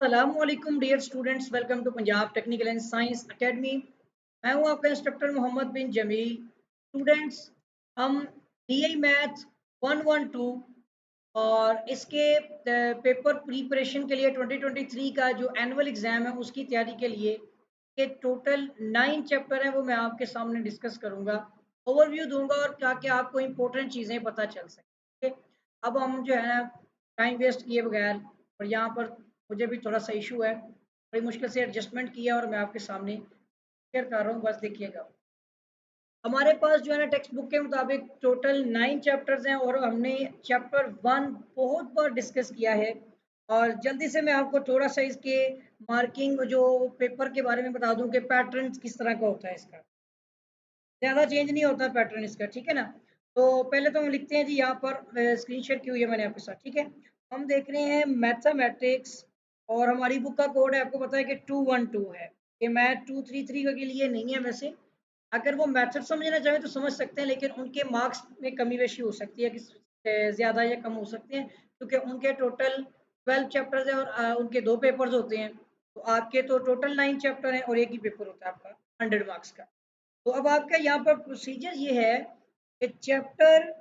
अस्सलामुअलैकुम dear students, welcome to Punjab technical and science academy. मैं हूं आपका इंस्ट्रक्टर मोहम्मद बिन जमील। स्टूडेंट्स, हम डीआई मैथ 112 और इसके पेपर प्रिपरेशन के लिए 2023 का जो एनुअल एग्ज़ाम है उसकी तैयारी के लिए के टोटल 9 चैप्टर हैं, वो मैं आपके सामने डिस्कस करूंगा, ओवरव्यू दूंगा और क्या क्या आपको इम्पोर्टेंट चीज़ें पता चल सके। अब हम जो है ना, टाइम वेस्ट किए बगैर, और यहाँ पर मुझे भी थोड़ा सा इशू है, बड़ी मुश्किल से एडजस्टमेंट किया और मैं आपके सामने शेयर कर रहा हूँ, बस देखिएगा। हमारे पास जो है ना, टेक्स्ट बुक के मुताबिक टोटल 9 चैप्टर्स हैं और हमने चैप्टर 1 बहुत बार डिस्कस किया है। और जल्दी से मैं आपको थोड़ा सा इसके मार्किंग जो पेपर के बारे में बता दूं कि पैटर्न किस तरह का होता है इसका। ज़्यादा चेंज नहीं होता पैटर्न इसका, ठीक है ना। तो पहले तो हम लिखते हैं जी, यहाँ पर स्क्रीन शेयर की हुई है मैंने आपके साथ, ठीक है। हम देख रहे हैं मैथमेटिक्स और हमारी बुक का कोड है, आपको पता है कि 212 है। ये मैथ 233 के लिए नहीं है वैसे। अगर वो मेथड समझना चाहे तो समझ सकते हैं, लेकिन उनके मार्क्स में कमी बेशी हो सकती है कि ज़्यादा या कम हो सकते हैं, क्योंकि उनके टोटल 12 चैप्टर्स हैं और उनके 2 पेपर्स होते हैं। तो आपके तो टोटल 9 चैप्टर हैं और एक ही पेपर होता है आपका 100 मार्क्स का। तो अब आपका यहाँ पर प्रोसीजर ये है कि चैप्टर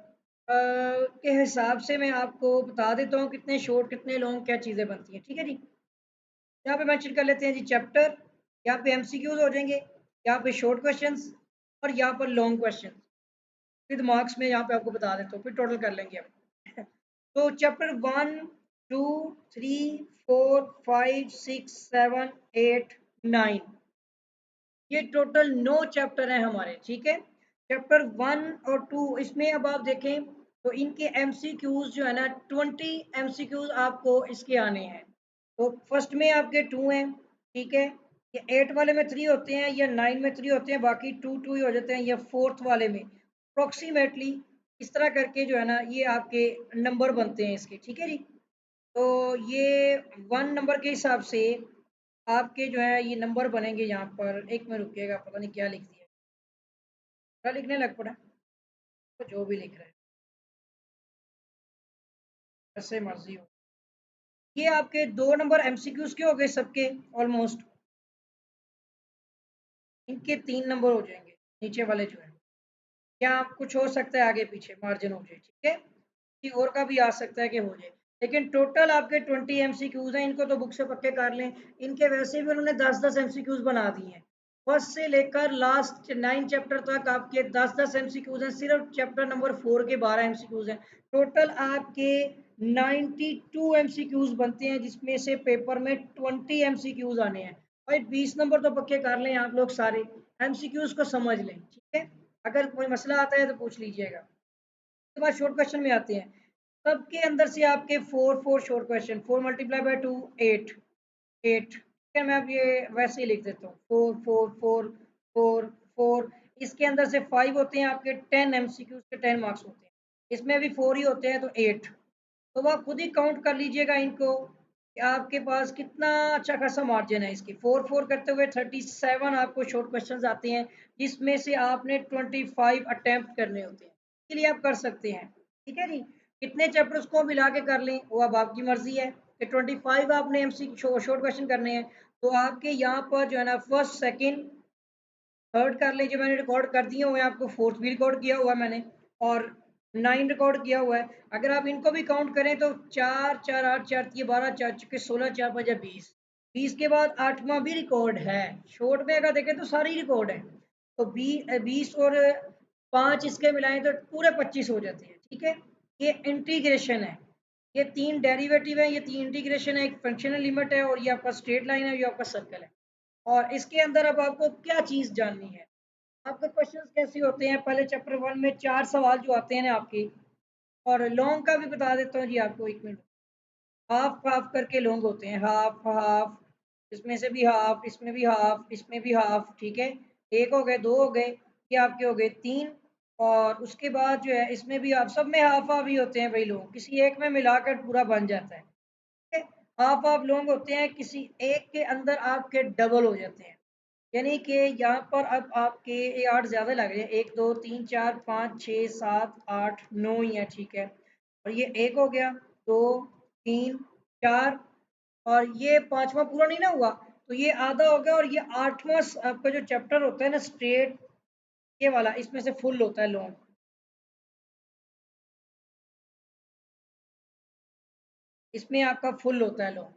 के हिसाब से मैं आपको बता देता हूँ कितने शॉर्ट कितने लॉन्ग क्या चीज़ें बनती हैं, ठीक है जी। यहाँ पे मेंशन कर लेते हैं जी चैप्टर, यहाँ पे एमसीक्यूज हो जाएंगे, यहाँ पे शॉर्ट क्वेश्चंस और यहाँ पर लॉन्ग क्वेश्चन विद मार्क्स में यहाँ पे आपको बता देता हूँ, फिर टोटल कर लेंगे हम। तो चैप्टर 1 2 3 4 5 6 7 8 9, ये टोटल 9 चैप्टर हैं हमारे, ठीक है। चैप्टर 1 और 2 इसमें अब आप देखें तो इनके एमसीक्यूज जो है ना, 20 एमसीक्यूज आपको इसके आने हैं। तो फर्स्ट में आपके 2 हैं, ठीक है। ये 8 वाले में 3 होते हैं या 9 में 3 होते हैं, बाकी 2 2 ही हो जाते हैं, या फोर्थ वाले में अप्रोक्सीमेटली इस तरह करके जो है ना, ये आपके नंबर बनते हैं इसके, ठीक है जी। तो ये 1 नंबर के हिसाब से आपके जो है ये नंबर बनेंगे। यहाँ पर एक में रुकिएगा, पता नहीं क्या लिख दिया, क्या लिखने लग पड़ा, तो जो भी लिख रहा है जैसे मर्जी हो। ये आपके 2 नंबर एमसीक्यूज के हो गए सबके ऑलमोस्ट। इनके 3 नंबर हो जाएंगे नीचे वाले जो है, या कुछ हो सकता है आगे पीछे मार्जिन हो जाए, ठीक है। किसी और का भी आ सकता है कि हो जाए, लेकिन टोटल आपके 20 एमसीक्यूज हैं। इनको तो बुक से पक्के कर लें, इनके वैसे भी उन्होंने 10-10 एमसीक्यूज बना दिए हैं। फर्स्ट से लेकर लास्ट 9 चैप्टर तक आपके 10-10 एमसीक्यूज हैं। सिर्फ चैप्टर नंबर 4 के 12 एमसीक्यूज हैं। टोटल आपके 92 एमसीक्यूज बनते हैं, जिसमें से पेपर में 20 एमसीक्यूज आने हैं। भाई 20 नंबर तो पक्के कर लें आप लोग सारे, एमसीक्यूज को समझ लें, ठीक है। अगर कोई मसला आता है तो पूछ लीजिएगा। उसके बाद शॉर्ट क्वेश्चन में आते हैं। सबके अंदर से आपके 4 शॉर्ट क्वेश्चन, 4 मल्टीप्लाई बाय 2 8 8, ठीक है। मैं अब ये वैसे ही लिख देता हूँ, 4 4 4 4 4। इसके अंदर से 5 होते हैं आपके 10 एमसीक्यूज के 10 मार्क्स होते हैं। इसमें भी 4 ही होते हैं, तो 8। तो आप खुद ही काउंट कर लीजिएगा इनको कि आपके पास कितना अच्छा खासा मार्जिन है। इसके 4 4 करते हुए 37 आपको शॉर्ट क्वेश्चंस आते हैं, जिसमें से आपने 25 अटेम्प्ट करने होते हैं। इसके लिए आप कर सकते हैं, ठीक है जी। कितने चैप्टर्स को मिला के कर लें वो अब आपकी मर्जी है कि 25 आपने एमसी शॉर्ट क्वेश्चन करने हैं। तो आपके यहाँ पर जो है ना, फर्स्ट सेकंड थर्ड कर लीजिए, मैंने रिकॉर्ड कर दिए हुए हैं, आपको फोर्थ भी रिकॉर्ड किया हुआ है मैंने, और 9 रिकॉर्ड किया हुआ है। अगर आप इनको भी काउंट करें तो 4 4 8 4 3 12 4 चुके 16 4 5 20, 20 के बाद 8वां भी रिकॉर्ड है। शॉर्ट में अगर देखें तो सारी रिकॉर्ड है। तो 20 और 5 इसके मिलाएं तो पूरे 25 हो जाते हैं, ठीक है। ये इंटीग्रेशन है, ये 3 डेरिवेटिव है, ये 3 इंटीग्रेशन है, एक फंक्शनल लिमिट है, और ये आपका स्ट्रेट लाइन है, ये आपका सर्कल है। और इसके अंदर अब आपको क्या चीज़ जाननी है, आपके क्वेश्चंस कैसे होते हैं। पहले चैप्टर 1 में 4 सवाल जो आते हैं ना आपके, और लॉन्ग का भी बता देता हूँ जी आपको, एक मिनट। हाफ हाफ करके लॉन्ग होते हैं, हाफ हाफ, इसमें से भी हाफ, इसमें भी हाफ, इसमें भी हाफ, ठीक है। एक हो गए, दो हो गए, ये आपके हो गए 3। और उसके बाद जो है इसमें भी हाफ, सब में हाफ हाफ ही होते हैं भाई, लोग किसी एक में मिलाकर पूरा बन जाता है, ठीक है। हाफ हाफ लॉन्ग होते हैं, किसी एक के अंदर आपके डबल हो जाते हैं। यानी कि यहाँ पर अब आपके ये 8 ज़्यादा लग रहे हैं, 1 2 3 4 5 6 7 8 9 ही है, ठीक है। और ये एक हो गया, 2 3 4, और ये 5वां पूरा नहीं ना हुआ, तो ये आधा हो गया, और ये 8वां आपका जो चैप्टर होता है ना स्ट्रेट, ये वाला इसमें से फुल होता है लॉन्ग, इसमें आपका फुल होता है लॉन्ग।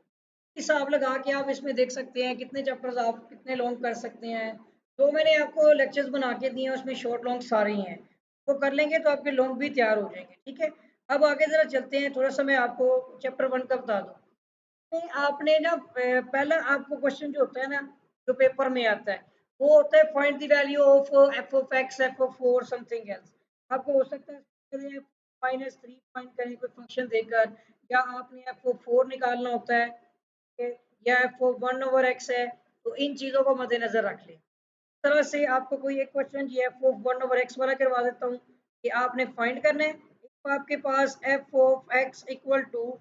हिसाब लगा के आप इसमें देख सकते हैं कितने चैप्टर्स आप कितने लॉन्ग कर सकते हैं। जो मैंने आपको लेक्चर्स बना के दिए हैं उसमें शॉर्ट लॉन्ग सारे ही हैं, वो कर लेंगे तो आपके लॉन्ग भी तैयार हो जाएंगे। ठीक है, अब आगे जरा चलते हैं, थोड़ा सा मैं आपको चैप्टर 1 का बता दूं। नहीं, आपने ना पहला आपको क्वेश्चन जो होता है ना, जो पेपर में आता है, वो होता है find the value of F of x F of four something else. आपको हो सकता है -3 फाइंड करें कोई फंक्शन देकर, या आपने एफ ऑफ फोर निकालना होता है, या एफ ऑफ 1/x है, तो इन चीज़ों को मद्देनजर रख लें। इस तरह से आपको कोई एक क्वेश्चन ये एफ ऑफ 1/x वाला करवा देता हूँ कि आपने फाइंड करना है। एक आपके पास F of X equal to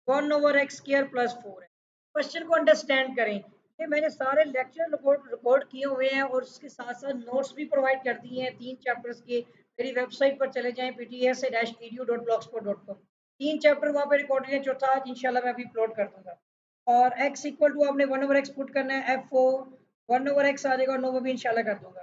1/x² plus 4 है। क्वेश्चन को अंडरस्टैंड करें, ये मैंने सारे लेक्चर रिकॉर्ड किए हुए हैं और उसके साथ साथ नोट्स भी प्रोवाइड कर दिए हैं 3 चैप्टर्स के। मेरी वेबसाइट पर चले जाएं pts-edu.blogspot.com, 3 चैप्टर वहाँ पे रिकॉर्डेड है, चौथा आज इंशाल्लाह मैं अभी अपलोड कर दूंगा। और x इक्वल टू आपने 1/x पुट करना है, एफ ओ 1/x आ जाएगा, नो वो भी इंशाल्लाह कर दूंगा,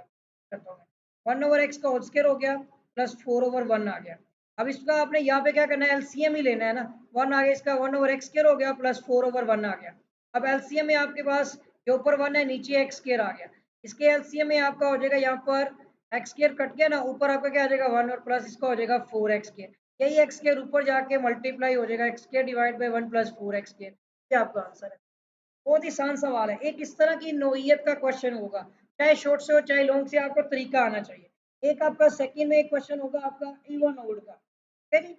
करता हूँ मैं। 1/x का होल स्क्वायर हो गया प्लस 4/1 आ गया। अब इसका आपने यहाँ पे क्या करना है, एलसीएम ही लेना है ना, 1 आ गया, इसका 1/x² हो गया प्लस 4/1 आ गया। अब एलसीएम में आपके पास ये ऊपर 1 है, नीचे x² आ गया, इसके एलसीएम में आपका हो जाएगा यहाँ पर x² कट गया ना, ऊपर आपका क्या आ जाएगा 1 और प्लस इसका हो जाएगा 4x²। यही x² ऊपर जाके मल्टीप्लाई हो जाएगा x² divide by 1 plus 4x²। ये आपका आंसर है। बहुत ही आसान सवाल है, एक इस तरह की नोइयत का क्वेश्चन होगा, चाहे शॉर्ट से हो चाहे लॉन्ग से, आपको तरीका आना चाहिए। एक आपका सेकंड में एक क्वेश्चन होगा आपका इवन ओड का, ठीक है जी,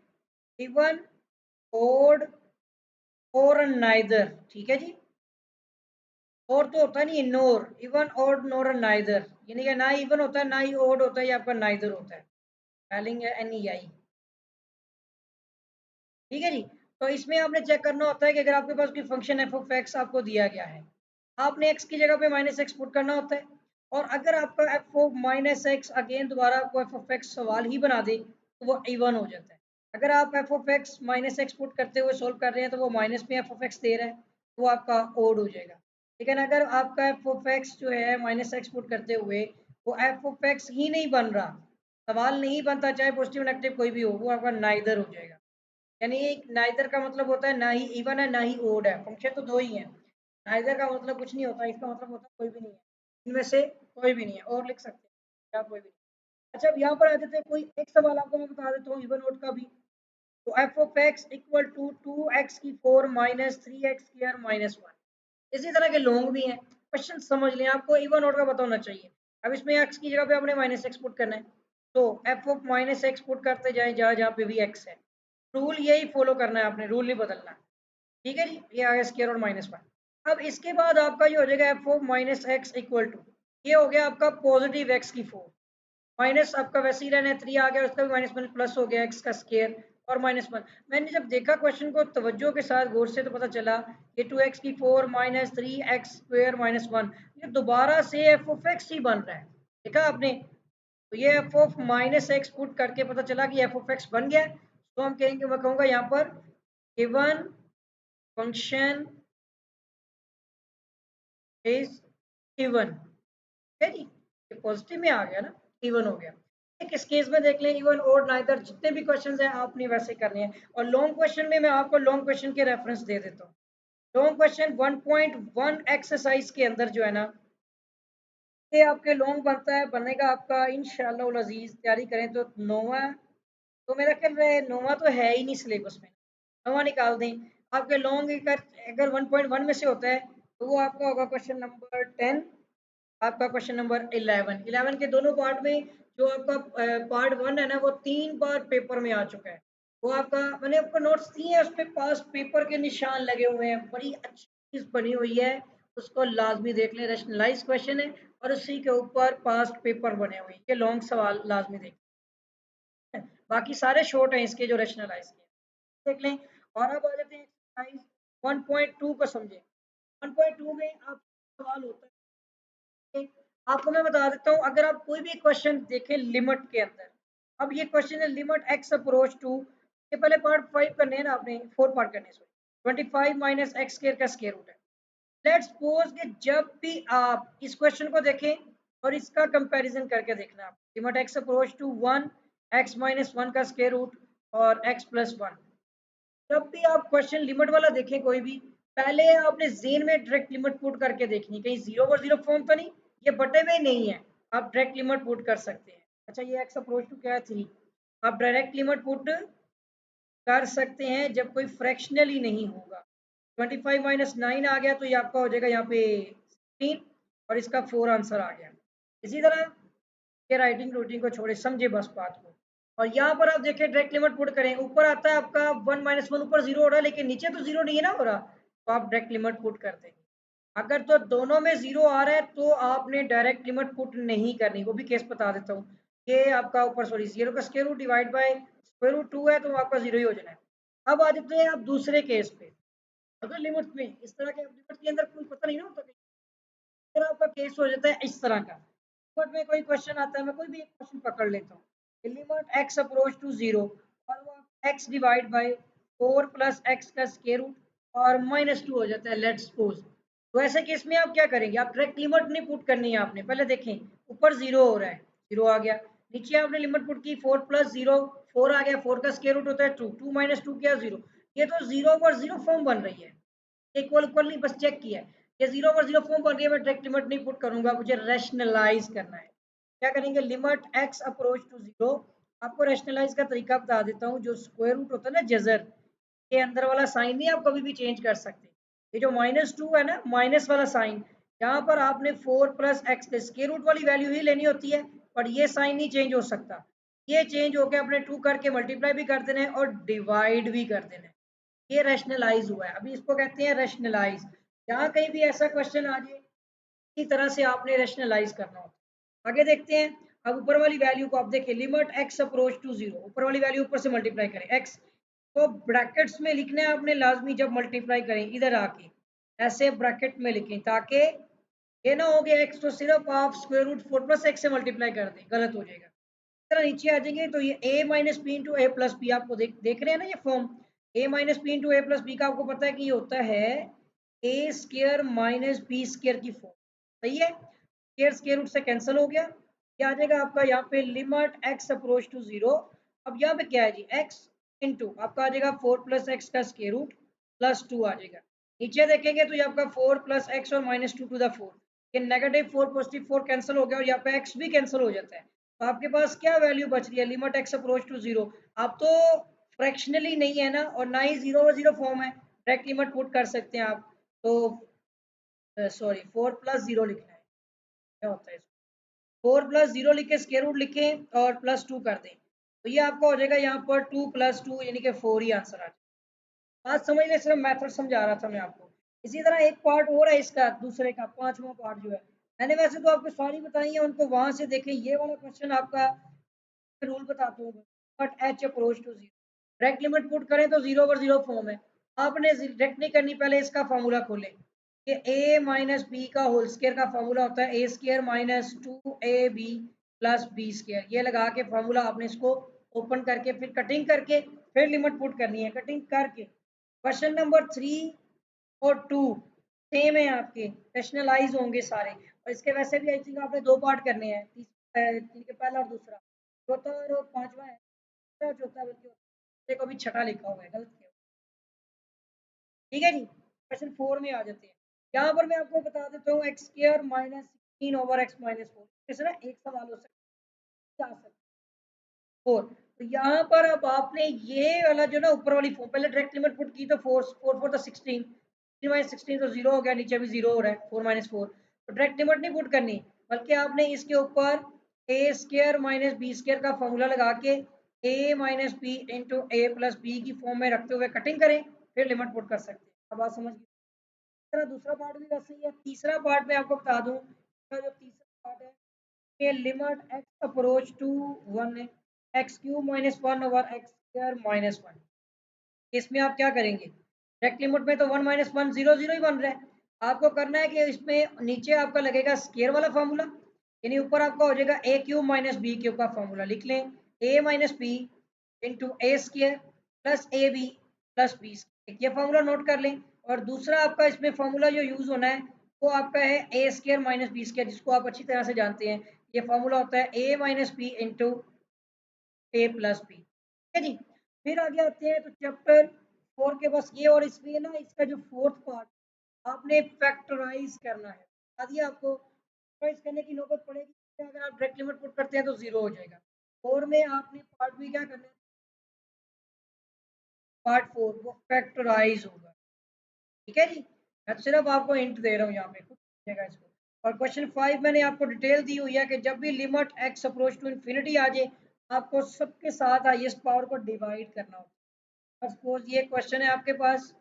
इवन ओड और नाइदर, ठीक है जी। और तो होता नहीं नोर, इवन ओड नोर नाइदर, यानी कि ना इवन होता है ना ही ओड होता है, ये आपका नाइदर होता है, स्पेलिंग है NEI, ठीक है जी। तो इसमें आपने चेक करना होता है कि अगर आपके पास कोई फंक्शन एफ ऑफ एक्स आपको दिया गया है, आपने x की जगह पे -x पुट करना होता है। और अगर आपका एफ ऑफ -x अगेन दोबारा आपको एफ ऑफ एक्स सवाल ही बना दे तो वो इवन हो जाता है। अगर आप F of x -x put करते हुए सोल्व कर रहे हैं तो वो माइनस में एफ ऑफ एक्स दे रहा है, तो वो आपका ओड हो जाएगा। लेकिन अगर आपका एफ ऑफ एक्स जो है -x पुट करते हुए वो एफ ऑफ एक्स ही नहीं बन रहा, सवाल नहीं बनता, चाहे पॉजिटिव नेगेटिव कोई भी हो, वो आपका नाइदर हो जाएगा। यानी नाइदर का मतलब होता है ना ही इवन है ना ही ओड है, फंक्शन तो दो ही है। नाइदर का मतलब कुछ नहीं होता, इसका मतलब होता है कोई भी नहीं है, इनमें से कोई भी नहीं है, और लिख सकते हैं क्या कोई भी नहीं। अच्छा, अब यहाँ पर आ जाते हैं, कोई एक सवाल आपको मैं बता देता हूँ इवन ओड का भी। तो F of X equal to 2x⁴ minus 3x² minus 1, इसी तरह के लॉन्ग भी हैं। क्वेश्चन समझ लें, आपको इवन ऑर्डर का पता होना चाहिए। अब इसमें x की जगह पे आपने -x पुट करना है, तो एफ ऑफ -x पुट करते जाए जहाँ जहाँ पे भी x है, रूल यही फॉलो करना है आपने, रूल नहीं बदलना, ठीक है जी। ये आ गया स्क्वायर और -1। अब इसके बाद आपका ये हो जाएगा F of -x equal to, ये हो गया आपका पॉजिटिव x की 4, माइनस आपका वैसे ही रहना है, 3 आ गया, उसका भी -1 प्लस हो गया x का स्क्वायर और -1। मैंने जब देखा क्वेश्चन को तवज्जो के साथ गौर से, तो पता चला ये 2x⁴ माइनस 3x² -1, ये दोबारा से एफ ऑफ एक्स ही बन रहा है, देखा आपने। तो ये एफ ऑफ -x पुट करके पता चला कि एफ ऑफ एक्स बन गया है। तो हम कहेंगे, मैं कहूँगा यहाँ पर गिवन फंक्शन इज इवन, है जी, ये पॉजिटिव में आ गया ना, इवन हो गया। एक इस केस में देख लें, इवन और नाइदर, जितने भी क्वेश्चंस हैं आपने वैसे करने हैं। और लॉन्ग क्वेश्चन में मैं आपको लॉन्ग क्वेश्चन के रेफरेंस दे देता हूँ। लॉन्ग क्वेश्चन 1.1 एक्सरसाइज के अंदर जो है ना, ये आपके लॉन्ग बनता है, बनेगा आपका इंशाअल्लाह अजीज, तैयारी करें तो 9वां, तो मेरा ख्याल है 9वां तो है ही नहीं सिलेबस में, 9वां निकाल दें। आपके लॉन्ग अगर 1.1 में से होता है तो वो आपका होगा क्वेश्चन नंबर 10, आपका क्वेश्चन नंबर 11 के दोनों पार्ट में। जो आपका पार्ट 1 है ना, वो 3 बार पेपर में आ चुका है। वो आपका मैंने आपको नोट्स दिए हैं, उस पे पास पेपर के निशान लगे हुए हैं, बड़ी अच्छी चीज बनी हुई है, उसको लाजमी देख लें। रैशनलाइज क्वेश्चन है और उसी के ऊपर पास्ट पेपर बने हुए हैं, ये लॉन्ग सवाल लाजमी देख लें। बाकी सारे शॉर्ट हैं इसके जो रैशनलाइज के, देख लें। और अब आ जाते हैं एक्सरसाइज 1.2 को समझें। 1.2 में आप सवाल होता है, आपको मैं बता देता हूँ, अगर आप कोई भी क्वेश्चन देखें लिमिट के अंदर, अब ये क्वेश्चन है लिमिट x अप्रोच टू, ये पहले पार्ट 5 करने हैं ना, आपने 4 पार्ट करने हैं, 25 माइनस एक्स स्क्वायर का स्क्वायर रूट है। लेट्स सपोज कि जब भी आप इस क्वेश्चन को देखें और इसका कंपैरिजन करके देखना, आप limit X approach to 1 X minus 1 का स्क्वायर रूट और एक्स प्लस 1, जब भी आप क्वेश्चन लिमिट वाला देखें कोई भी, पहले आपने जेन में डायरेक्ट लिमिट पुट करके देखनी, कहीं जीरो पर जीरो फॉर्म तो नहीं, ये बटे में नहीं है, आप डायरेक्ट लिमिट पुट कर सकते हैं। अच्छा, ये एक्स अप्रोच टू क्या है 3, आप डायरेक्ट लिमिट पुट कर सकते हैं जब कोई फ्रैक्शनली नहीं होगा। 25 माइनस 9 आ गया तो ये आपका हो जाएगा यहाँ पे 16 और इसका 4 आंसर आ गया। इसी तरह ये राइटिंग रूटिंग को छोड़े, समझे बस बात को। और यहाँ पर आप देखिए डायरेक्ट लिमिट पुट करें, ऊपर आता है आपका 1 माइनस 1, ऊपर जीरो हो रहा है लेकिन नीचे तो जीरो नहीं है ना हो रहा, तो आप डायरेक्ट लिमिट पुट कर देंगे। अगर तो दोनों में जीरो आ रहा है तो आपने डायरेक्ट लिमिट पुट नहीं करनी, वो भी केस बता देता हूँ। ये आपका ऊपर सॉरी जीरो का square root divide by square root 2 है तो आपका जीरो ही हो जाना है। अब आ जाते हैं आप दूसरे केस पे। अगर लिमिट में इस तरह के लिमिट के अंदर कोई पता नहीं ना होता, फिर आपका केस हो जाता है इस तरह का। लिमिट में कोई क्वेश्चन आता है, मैं कोई भी एक क्वेश्चन पकड़ लेता हूँ, limit X approach to zero और वो X divide by 4 plus X का स्क्वायर रूट और माइनस 2 हो जाता है, लेट्स सपोज। तो ऐसे केस में आप क्या करेंगे, आप डायरेक्ट लिमिट नहीं पुट करनी है आपने, पहले देखें ऊपर जीरो हो रहा है, जीरो आ गया, नीचे आपने लिमिट पुट की 4 प्लस जीरो, 4 आ गया, 4 का स्क्वायर रूट होता है 2, 2 माइनस 2 क्या, जीरो। ये तो जीरो पर जीरो फॉर्म बन रही है, इक्वल इक्वल नहीं, बस चेक किया है ये जीरो पर जीरो फॉर्म बन रही है, मैं डायरेक्ट लिमिट नहीं पुट करूंगा, मुझे रैशनलाइज करना है। क्या करेंगे, limit X approach to zero, आपको रैशनलाइज का तरीका बता देता हूँ। जो स्क्वायर रूट होता है ना जजर, ये अंदर वाला साइन नहीं आप कभी भी चेंज कर सकते। ये जो माइनस 2 है ना, माइनस वाला साइन, यहाँ पर आपने 4 प्लस एक्स के स्क्वायर रूट वाली वैल्यू ही लेनी होती है, पर ये साइन नहीं चेंज हो सकता। ये चेंज होकर अपने 2 करके मल्टीप्लाई भी कर देना है और डिवाइड भी कर देना है, ये रैशनलाइज हुआ है। अभी इसको कहते हैं रैशनलाइज। जहाँ कहीं भी ऐसा क्वेश्चन आ जाए, इसी तरह से आपने रैशनलाइज करना होता है। आगे देखते हैं। अब ऊपर वाली वैल्यू को आप देखिए, limit X approach to zero, ऊपर वाली वैल्यू ऊपर से मल्टीप्लाई करें एक्स, तो ब्रैकेट्स में लिखना है आपने लाजमी, जब मल्टीप्लाई करें इधर आके ऐसे ब्रैकेट में लिखें, ताकि ये ना हो गया एक्स तो सिर्फ आप स्क्वायर रूट 4 प्लस एक्स से मल्टीप्लाई कर दें, गलत हो जाएगा। तरह नीचे आ जाएंगे तो ये a minus P into A plus B, आपको देख रहे हैं ना ये form, a minus P into A plus B का आपको पता है कि ये होता है A square minus B square की फॉर्म, सही है। स्केयर स्केयर रूट से कैंसिल हो गया, ये आ जाएगा आपका यहाँ पे limit X approach to zero. अब यहाँ पे क्या है जी, x इंटू आपका आ जाएगा 4 प्लस एक्स का स्केयर रूट प्लस 2 आ जाएगा। नीचे देखेंगे तो ये आपका 4 प्लस एक्स और माइनस 2 टू द 4, ये नेगेटिव 4 पॉजिटिव 4 कैंसिल हो गया और यहाँ पे x भी कैंसिल हो जाता है। तो आपके पास क्या वैल्यू बच रही है, limit X approach to zero. आप तो फ्रैक्शनली नहीं है ना, और ना ही जीरो जीरो फॉर्म है, डायरेक्ट लिमिट पुट कर सकते हैं आप। तो सॉरी 4 प्लस जीरो लिखना है, क्या होता है, 4 प्लस जीरो लिखे स्क्वायर रूट लिखें और प्लस 2 कर दें, तो ये आपका हो जाएगा यहाँ पर 2 प्लस 2 यानी कि 4 ही आंसर आ जाएगा। बात समझ ले, सिर्फ मेथड समझा रहा था मैं आपको। इसी तरह एक पार्ट और है इसका, दूसरे का पांचवा पार्ट जो है, मैंने वैसे तो आपको सारी बताई है, उनको वहां से देखें। ये वाला क्वेश्चन आपका रूल बताता हूँ, but H approach to zero, direct limit put करें तो जीरो पर जीरो फॉर्म है। आपने डायरेक्ट नहीं करनी, पहले इसका फॉर्मूला खोलें। ये a माइनस बी का होल स्केयर का फॉर्मूला होता है A square minus 2ab plus B square, ये लगा के फॉर्मूला आपने इसको ओपन करके फिर कटिंग करके फिर लिमिट पुट करनी है, कटिंग करके। क्वेश्चन नंबर 3 और 2 सेम है आपके, रैशनलाइज होंगे सारे। और इसके वैसे भी आई थिंक आपने दो पार्ट करने हैं, पहला और दूसरा, चौथा और पांचवा है, चौथा बल्कि देखो अभी छठा लिखा हुआ है, गलत किया। ठीक है जी, क्वेश्चन 4 में आ जाते हैं। यहाँ पर मैं आपको बता देता हूँ, x square minus 16 over x minus 4, इससे ना एक सवाल हो सकता है, फोर। तो यहाँ पर अब आपने ये वाला जो ना ऊपर वाली फॉर्म, पहले डायरेक्ट लिमिट पुट की तो 4 4 4 तो 16, 3 माइनस 16 तो जीरो हो गया, नीचे भी जीरो हो रहा है 4 माइनस 4, तो डायरेक्ट लिमिट नहीं पुट करनी, बल्कि आपने इसके ऊपर ए स्क्वायर माइनस बी स्क्वायर का फॉर्मूला लगा के ए minus B into A plus B की फॉर्म में रखते हुए कटिंग करें, फिर लिमिट पुट कर सकते हैं। अब बात समझ गए। तरह दूसरा पार्ट भी वैसे ही है। तीसरा पार्ट मैं आपको बता दूं, जो तीसरा पार्ट है, ये लिमिट एक्स अप्रोच टू 1 है, x cube minus 1 over x square minus 1। इसमें आप क्या करेंगे, डायरेक्ट लिमिट में तो 1 माइनस 1 जीरो जीरो ही बन रहा है, आपको करना है कि इसमें नीचे आपका लगेगा स्क्वायर वाला फॉर्मूला, यानी ऊपर आपका हो जाएगा A cube minus B cube का फॉर्मूला, लिख लें A minus B into A square plus A B plus B. एक ये फॉर्मूला नोट कर लें। और दूसरा आपका इसमें फॉर्मूला जो यूज होना है वो आपका है ए स्क्र माइनस बी स्क्र, जिसको आप अच्छी तरह से जानते हैं। ये फॉर्मूला होता है ए minus B into A plus B, ठीक है जी। फिर आगे आते हैं तो चैप्टर 4 के बस ये, और इसमें ना इसका जो फोर्थ पार्ट आपने फैक्टराइज करना है। बता दिया आपको, फैक्टराइज करने की नौबत पड़ेगी अगर आप डायरेक्ट लिमिट पुट करते हैं तो जीरो हो जाएगा। 4 में आपने पार्ट भी क्या करना है, पार्ट 4 वो फैक्टराइज होगा, ठीक है जी। मैं तो सिर्फ आपको हिंट दे रहा हूँ यहाँ पे, खुद कीजिएगा इसको। और क्वेश्चन 5 मैंने आपको डिटेल दी हुई है कि जब भी limit X approach to infinity आ जाए आपको सबके साथ हाईएस्ट पावर को डिवाइड करना होगा। सपोज ये क्वेश्चन है आपके पास,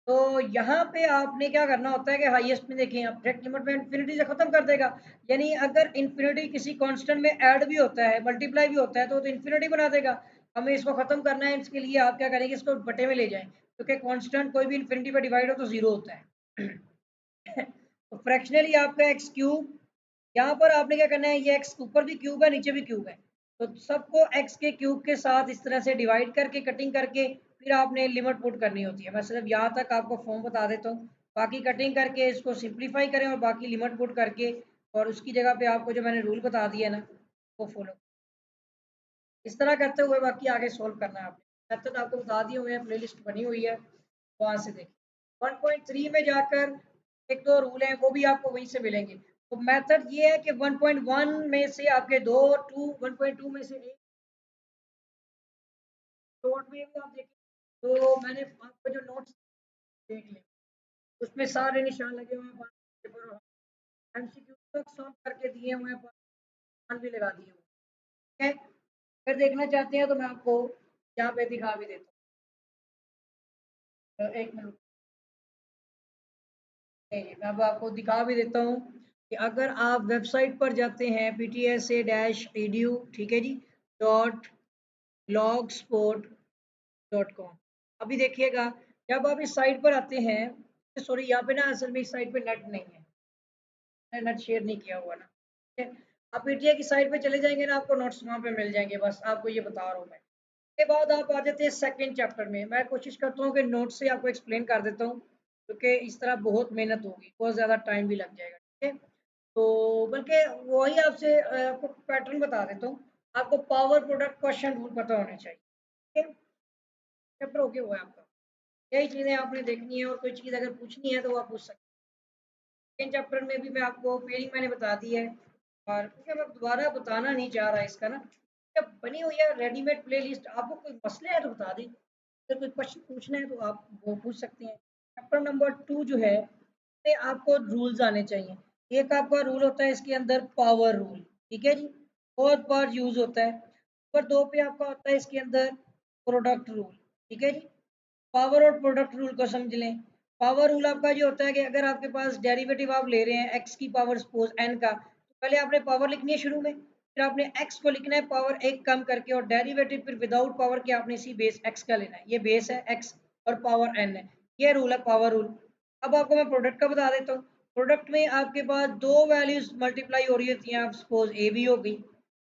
तो यहाँ पे आपने क्या करना होता है कि हाईएस्ट में देखें आप डायरेक्ट लिमिट में इन्फिनिटी से खत्म कर देगा। यानी अगर इन्फिनिटी किसी कांस्टेंट में ऐड भी होता है, मल्टीप्लाई भी होता है, तो इन्फिनिटी बना देगा। हमें इसको खत्म करना है, इसके लिए आप क्या करेंगे, इसको बटे में ले जाएं, क्योंकि कांस्टेंट कोई भी इन्फिनिटी पे डिवाइड हो तो जीरो होता है। तो फ्रैक्शनली आपका एक्स क्यूब, यहाँ पर आपने क्या करना है, ये एक्स ऊपर भी क्यूब है नीचे भी क्यूब है, तो सबको एक्स के क्यूब के साथ इस तरह से डिवाइड करके कटिंग करके फिर आपने लिमिट पुट करनी होती है। मैं सिर्फ यहाँ तक आपको फॉर्म बता देता हूँ, बाकी कटिंग करके इसको सिंप्लीफाई करें और बाकी लिमिट पुट करके और उसकी जगह पे आपको जो मैंने रूल बता दिया ना वो फॉलो इस तरह करते हुए बाकी आगे सोल्व करना है आपने। मेथड आपको बता दिए हुए हैं, प्लेलिस्ट बनी हुई है, वहाँ से देखिए। 1.3 में जाकर एक दो रूल हैं वो भी आपको वहीं से मिलेंगे। तो मेथड ये है कि 1.1 में से आपके दो, 1.2 में से एक, शॉर्ट में भी आप देखें तो मैंने आपको जो नोट्स देख लें उसमें सारे निशान लगे हुए हैं, पेपर एमसीक्यू तक सॉल्व करके दिए हुए हैं, निशान भी लगा दिए हुए हैं, ठीक है। अगर देखना चाहते हैं तो मैं आपको यहाँ पे दिखा भी देता हूँ, एक मिनट, मैं अब आपको दिखा भी देता हूँ कि अगर आप वेबसाइट पर जाते हैं ptsa-edu, ठीक है जी, .blogspot.com, अभी देखिएगा जब आप इस साइट पर आते हैं, सॉरी यहाँ पे ना असल में इस साइट पे नेट नहीं है, मैंने नेट शेयर नहीं किया हुआ ना, ठीक है। आप पीटीए की साइट पे चले जाएंगे ना आपको नोट्स वहाँ पे मिल जाएंगे, बस आपको ये बता रहा हूँ मैं। के बाद आप आ जाते हैं सेकंड चैप्टर में। मैं कोशिश करता हूँ कि नोट से आपको एक्सप्लेन कर देता हूँ, क्योंकि इस तरह बहुत मेहनत होगी, बहुत ज़्यादा टाइम भी लग जाएगा, ठीक है। तो बल्कि वही आपसे आपको पैटर्न बता देता हूँ। आपको पावर प्रोडक्ट क्वेश्चन रूल पता होने चाहिए, ठीक है। चैप्टर ओके हुआ है आपका, यही चीज़ें आपने देखनी है और कोई चीज़ अगर पूछनी है तो वो आप पूछ सकते हैं। सेकंड चैप्टर में भी मैं आपको पेयरिंग मैंने बता दी है, और क्योंकि मैं दोबारा बताना नहीं चाह रहा इसका ना, जब बनी हुई है रेडीमेड प्लेलिस्ट, आपको कोई मसले है तो बता दें, अगर कोई क्वेश्चन पूछना है तो आप वो पूछ सकते हैं। चैप्टर नंबर 2 जो है इसमें आपको रूल्स आने चाहिए। एक आपका रूल होता है इसके अंदर पावर रूल, ठीक है जी, बहुत बार यूज होता है। नंबर 2 पे आपका होता है इसके अंदर प्रोडक्ट रूल, ठीक है जी। पावर और प्रोडक्ट रूल को समझ लें। पावर रूल आपका जो होता है कि अगर आपके पास डेरिवेटिव आप ले रहे हैं एक्स की पावर सपोज एन का, तो पहले आपने पावर लिखनी है शुरू में, फिर आपने एक्स को लिखना है पावर एक कम करके, और डेरिवेटिव फिर विदाउट पावर के आपने इसी बेस एक्स का लेना है। ये बेस है एक्स और पावर एन है, ये रूल है पावर रूल। अब आपको मैं प्रोडक्ट का बता देता हूँ। प्रोडक्ट में आपके पास दो वैल्यूज मल्टीप्लाई हो रही होती हैं, आप सपोज ए बी हो गई,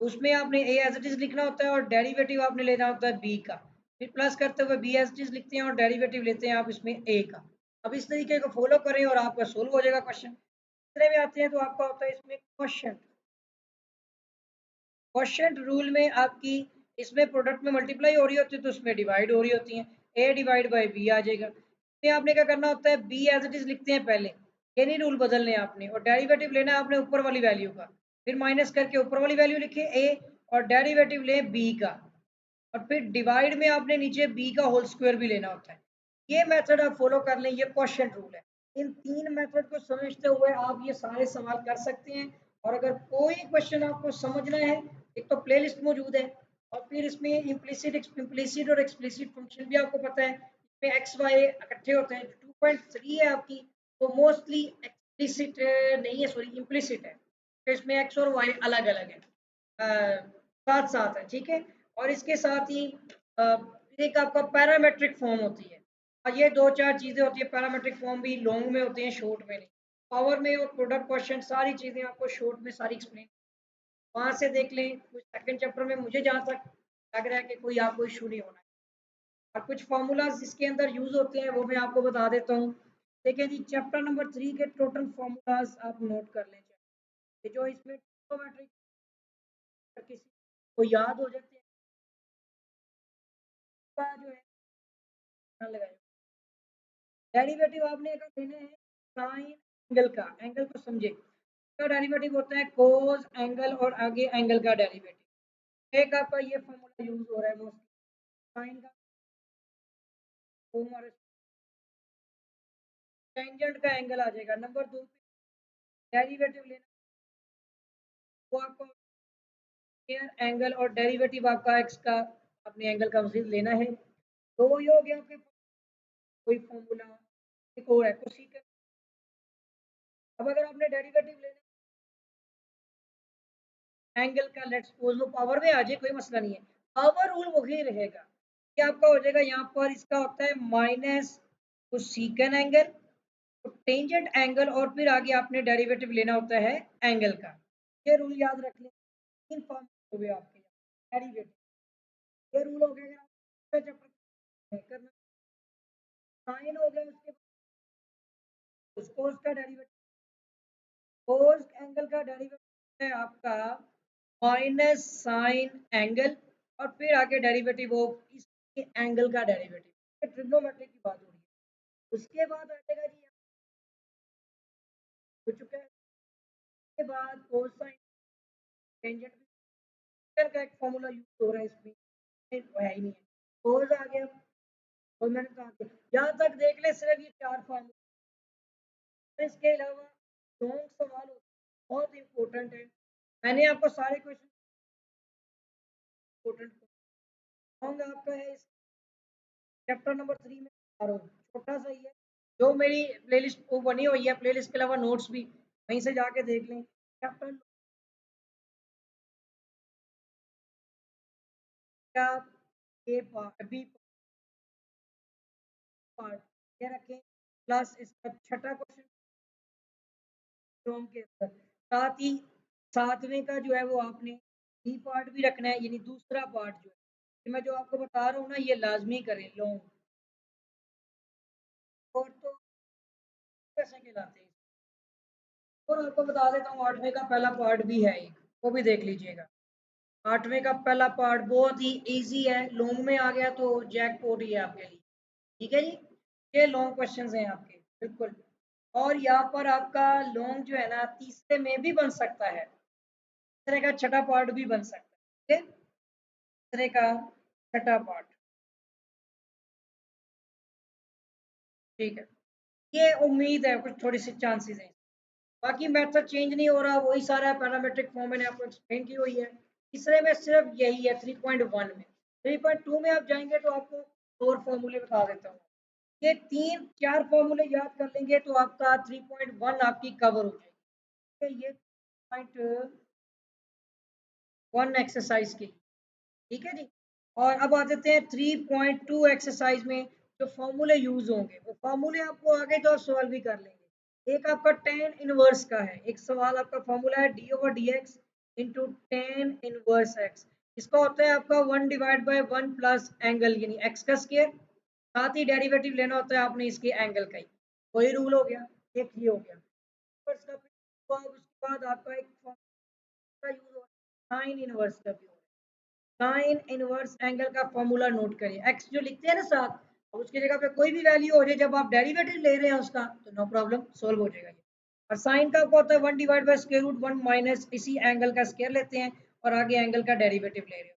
उसमें आपने ए एज इट इज लिखना होता है और डेरिवेटिव आपने लेना होता है बी का, फिर प्लस करते हुए बी एज इट इज लिखते हैं और डेरिवेटिव लेते हैं आप इसमें ए का। अब इस तरीके को फॉलो करें और आपका सोल्व हो जाएगा क्वेश्चन। तीसरे में आते हैं तो आपका होता है इसमें क्वेश्चन। क्वेश्चन रूल में आपकी इसमें प्रोडक्ट में मल्टीप्लाई हो रही होती है तो उसमें डिवाइड हो रही होती है, ए डिवाइड बाई बी आ जाएगा। इसमें आपने क्या करना होता है, बी एज इट इज लिखते हैं पहले, ये नहीं रूल बदलने आपने, और डेरिवेटिव लेना है आपने ऊपर वाली वैल्यू का, फिर माइनस करके ऊपर वाली वैल्यू लिखे ए, और डेरिवेटिव लें बी का, और फिर डिवाइड में आपने नीचे बी का होल स्क्वायर भी लेना होता है। ये मेथड आप फॉलो कर लें, ये क्वेश्चन रूल है। इन तीन मेथड को समझते हुए आप ये सारे सवाल कर सकते हैं। और अगर कोई क्वेश्चन आपको समझना है, एक तो प्लेलिस्ट मौजूद है, और फिर इसमें इम्प्लिसिट और एक्सप्लिसिट फंक्शन भी आपको पता है, इसमें एक्स वाई इकट्ठे होते हैं। 2.3 है आपकी, तो मोस्टली एक्सप्लिसिट नहीं है, सॉरी इम्प्लिसिट है, तो इसमें एक्स और वाई अलग अलग है, साथ साथ है, ठीक है। और इसके साथ ही एक आपका पैरामेट्रिक फॉर्म होती है, और ये दो चार चीज़ें होती है। पैरामेट्रिक फॉर्म भी लॉन्ग में होते हैं, शॉर्ट में नहीं। पावर में और प्रोडक्ट क्वेश्चन सारी चीज़ें आपको शॉर्ट में सारी एक्सप्लेन, वहाँ से देख लें। कुछ सेकंड चैप्टर में मुझे जहाँ तक लग रहा है कि कोई आपको इशू नहीं होना है। और कुछ फार्मूलाज इसके अंदर यूज होते हैं वो मैं आपको बता देता हूँ। देखिए जी, चैप्टर नंबर 3 के टोटल फार्मूलाज आप नोट कर लें। ये जो इसमें ट्रिग्नोमेट्रिक किसी को याद हो जाते हैं का जो है लगाए। डेरिवेटिव आपने अगर लेना है साइन एंगल का, एंगल को समझे, का डेरिवेटिव होता है कोस एंगल और आगे एंगल का डेरिवेटिव। एक आपका ये फॉर्मूला यूज हो रहा है मोस्टली, साइन का और टेंजेंट का एंगल आ जाएगा। नंबर 2 पे डेरिवेटिव लेना, वो आपको एंगल और डेरिवेटिव आपका एक्स का अपने एंगल का मजीद लेना है। तो ये हो गया आपके कोई फॉर्मूला। एक और है कोसेक। अब अगर आपने डेरिवेटिव लेना एंगल का, लेट्स सपोज वो पावर में आ जाए, कोई मसला नहीं है, पावर रूल वही रहेगा। ये आपका हो जाएगा यहाँ पर, इसका होता है माइनस कोसेकन एंगल, तो टेंजेंट एंगल, और फिर आगे आपने डेरिवेटिव लेना होता है एंगल का। ये रूल याद रख लें। तीन फॉर्म हो गए आपके डेरिवेटिव। ये रूल हो गया। अगर आप करना साइन हो गया, उसके बाद कोस का डेरिवेटिव, कोस एंगल का डेरिवेटिव है आपका माइनस साइन एंगल, और फिर आगे डेरिवेटिव हो इसके एंगल का डेरिवेटिव। ट्रिग्नोमेट्री की बात हो रही है। उसके बाद आ जाएगा जी, हो चुका है। उसके बाद कोसाइन टेंजेंट का एक फॉर्मूला यूज हो रहा है इसमें, है ही नहीं है। कोस आ गया और मैंने कहा कि यहाँ तक देख ले, सिर्फ ये चार फॉर्मूला। इसके अलावा लॉन्ग सवाल होते हैं, बहुत इंपॉर्टेंट है। मैंने आपको सारे क्वेश्चन इंपॉर्टेंट लॉन्ग आपका है इस चैप्टर नंबर 3 में आ रहा हूँ, छोटा सा ही है। जो मेरी प्लेलिस्ट वो बनी हुई है, प्लेलिस्ट के अलावा नोट्स भी वहीं से जाके देख लें। चैप्टर का ए पार्ट, बी पार्ट ये रखें, प्लस इसका छठा क्वेश्चन लॉन्ग के अंदर, साथ ही सातवें का जो है वो आपने बी पार्ट भी रखना है, यानी दूसरा पार्ट जो है, कि मैं जो आपको बता रहा हूँ ना, ये लाजमी करें लॉन्ग। और तो कैसे कहलाते हैं, और आपको बता देता हूँ, आठवें का पहला पार्ट भी है एक, वो भी देख लीजिएगा। आठवें का पहला पार्ट बहुत ही इजी है, लॉन्ग में आ गया तो जैकपॉट ही है आपके लिए। ठीक है जी, ये लॉन्ग क्वेश्चंस हैं आपके, बिल्कुल। और यहाँ पर आपका लॉन्ग जो है ना, तीसरे में भी बन सकता है, तीसरे का छठा पार्ट भी बन सकता है। ठीक है, तीसरे का छठा पार्ट, ठीक है। ये उम्मीद है कुछ थोड़ी सी चांसेस हैं। बाकी मेथड चेंज नहीं हो रहा, वही सारा पैरामीट्रिक फॉर्म मैंने आपको एक्सप्लेन की हुई है। तीसरे में सिर्फ यही है 3.1 में। 3.2 में आप जाएंगे तो आपको और फॉर्मूले बता देता हूँ। ये तीन चार फॉर्मूले याद कर लेंगे तो आपका 3.1 आपकी कवर हो जाएगी। ये 3.1 एक्सरसाइज की, ठीक है जी। और अब आ जाते हैं 3.2 एक्सरसाइज में। जो फॉर्मूले यूज होंगे वो फॉर्मूले आपको आगे तो सॉल्व भी कर लेंगे। एक आपका टेन इनवर्स का है, एक सवाल आपका फॉर्मूला है D over D x into tan inverse x. इसका होता है आपका 1/1 प्लस एंगल, यानी एक्स का स्क्वायर, साथ ही डेरिवेटिव लेना होता है आपने इसके एंगल का ही। वही रूल हो गया, एक ये हो गया। इनवर्स का उसके बाद आपका एक फॉर्मूला यूज हो साइन इनवर्स का भी। साइन इनवर्स एंगल का फॉर्मूला नोट करिए, एक्स जो लिखते हैं ना साथ, और उसकी जगह पे कोई भी वैल्यू हो जाए, जब आप डेरिवेटिव ले रहे हैं उसका, तो नो प्रॉब्लम, सोल्व हो जाएगा ये। और साइन का क्या होता है, 1/√1 माइनस इसी एंगल का स्क्वायर लेते हैं और आगे एंगल का डेरिवेटिव ले रहे हो।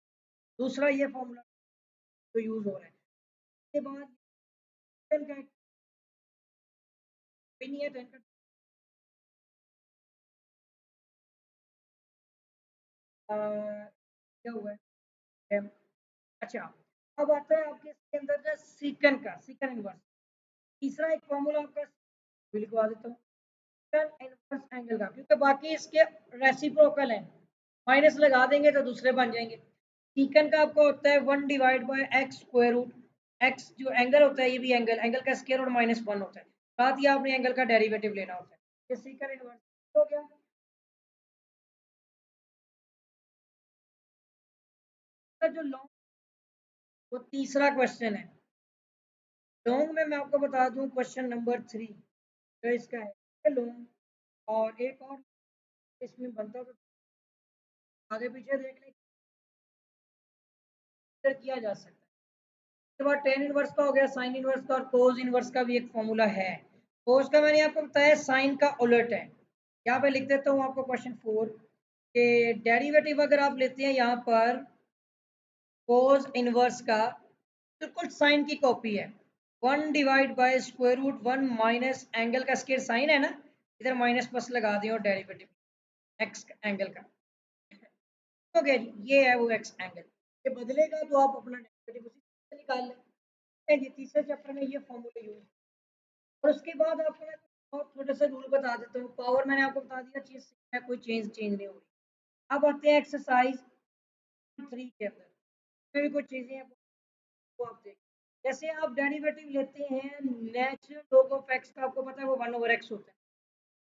दूसरा ये फॉर्मूला तो यूज हो रहा है। इसके बाद tan का कोई नहीं है, tan का क्या हुआ है। अच्छा, अब आता है आपके इसके अंदर का सीकन का, सीकन इनवर्स। तीसरा एक फॉर्मूला आपका भी लिखवा देता हूँ, इनवर्स एंगल का, क्योंकि बाकी इसके रेसिप्रोकल हैं, माइनस लगा देंगे तो दूसरे बन जाएंगे। सीकन का आपका होता है 1/x²रूट, एक्स जो एंगल होता है, ये भी एंगल, एंगल का स्क्वायर और -1 होता है, साथ ही आपने एंगल का डेरिवेटिव लेना होता है। ये सीकन इनवर्स हो गया। जो लॉन्ग वो तीसरा क्वेश्चन है। लॉन्ग में मैं आपको बता दूं क्वेश्चन नंबर 3 जो इसका है लॉन्ग, और एक और इसमें बनता तो आगे पीछे देख ले किया जा सकता है। उसके बाद टेन इनवर्स का हो गया, साइन इनवर्स का, और कोस इनवर्स का भी एक फॉर्मूला है। कोस का मैंने आपको बताया साइन का उलट है। यहाँ पे लिख देता हूँ आपको क्वेश्चन 4 के डेरिवेटिव अगर आप लेते हैं यहाँ पर कोस इनवर्स का, बिल्कुल साइन की कॉपी है। 1 divide by square root 1 minus angle का स्क्वायर साइन है ना, इधर माइनस प्लस लगा दें और डेरिवेटिव एक्स एंगल का हो गया जी, ये है वो एक्स एंगल। ये बदलेगा तो आप अपना डेरिवेटिव उसी से निकाल लें जी। तीसरे चैप्टर में ये फॉर्मूला यूज, और उसके बाद आपको मैं और थोड़े से रूल बता देता हूँ। पावर मैंने आपको बता दिया, चीज है कोई चेंज नहीं हो रही। अब आते हैं एक्सरसाइज 3 के अंदर, इसमें भी कुछ चीजें हैं वो आप देखें। जैसे आप डेरिवेटिव लेते हैं नेचुरल लॉग ऑफ एक्स का, आपको पता है वो 1/x होता है,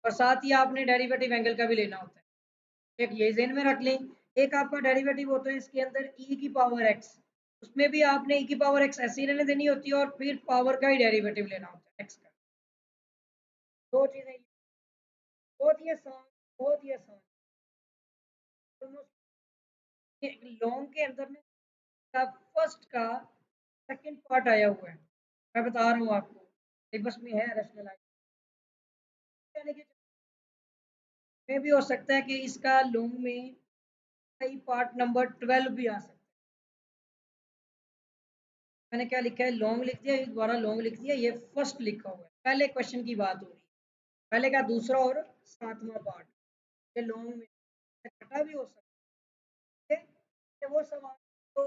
और साथ ही आपने डेरिवेटिव एंगल का भी लेना होता है। एक ये ज़हन में रख लें। एक आपका डेरिवेटिव होता है इसके अंदर e की पावर x, उसमें भी आपने e की पावर x ऐसे ही रहने देनी होती है, और फिर पावर का ही डेरिवेटिव लेना होता है x का। दो चीजें बहुत ही आसान, बहुत ही आसान। लॉन्ग के अंदर में का फर्स्ट का सेकंड पार्ट आया हुआ है, मैं बता रहा हूँ आपको, सिलेबस में है रैशनलाइज में भी हो सकता है कि इसका लॉन्ग में कई पार्ट नंबर 12 भी आ सकता है। मैंने क्या लिखा है, लॉन्ग लिख दिया, दोबारा लॉन्ग लिख दिया, ये फर्स्ट लिखा हुआ है। पहले क्वेश्चन की बात हो रही है, पहले का दूसरा और सातवां पार्ट, ये लॉन्ग में छठा भी हो सकता है, ये वो सवाल तो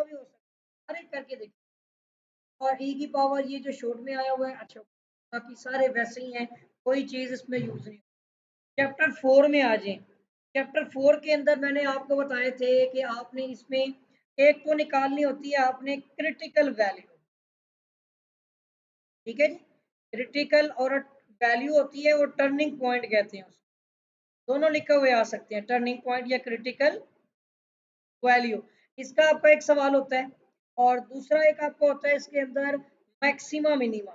भी हो सकता है, हर एक करके देखिए। और ई की पावर ये जो शॉर्ट में आया हुआ है, अच्छा बाकी सारे वैसे ही हैं, कोई चीज़ इसमें यूज नहीं। चैप्टर 4 में आ जाए। चैप्टर 4 के अंदर मैंने आपको बताए थे कि आपने इसमें एक तो निकालनी होती है आपने क्रिटिकल वैल्यू, ठीक है जी। क्रिटिकल और वैल्यू होती है वो टर्निंग पॉइंट कहते हैं उसको, दोनों लिखे हुए आ सकते हैं, टर्निंग पॉइंट या क्रिटिकल वैल्यू। इसका आपका एक सवाल होता है, और दूसरा एक आपको होता है इसके अंदर मैक्सिमा मिनिमा,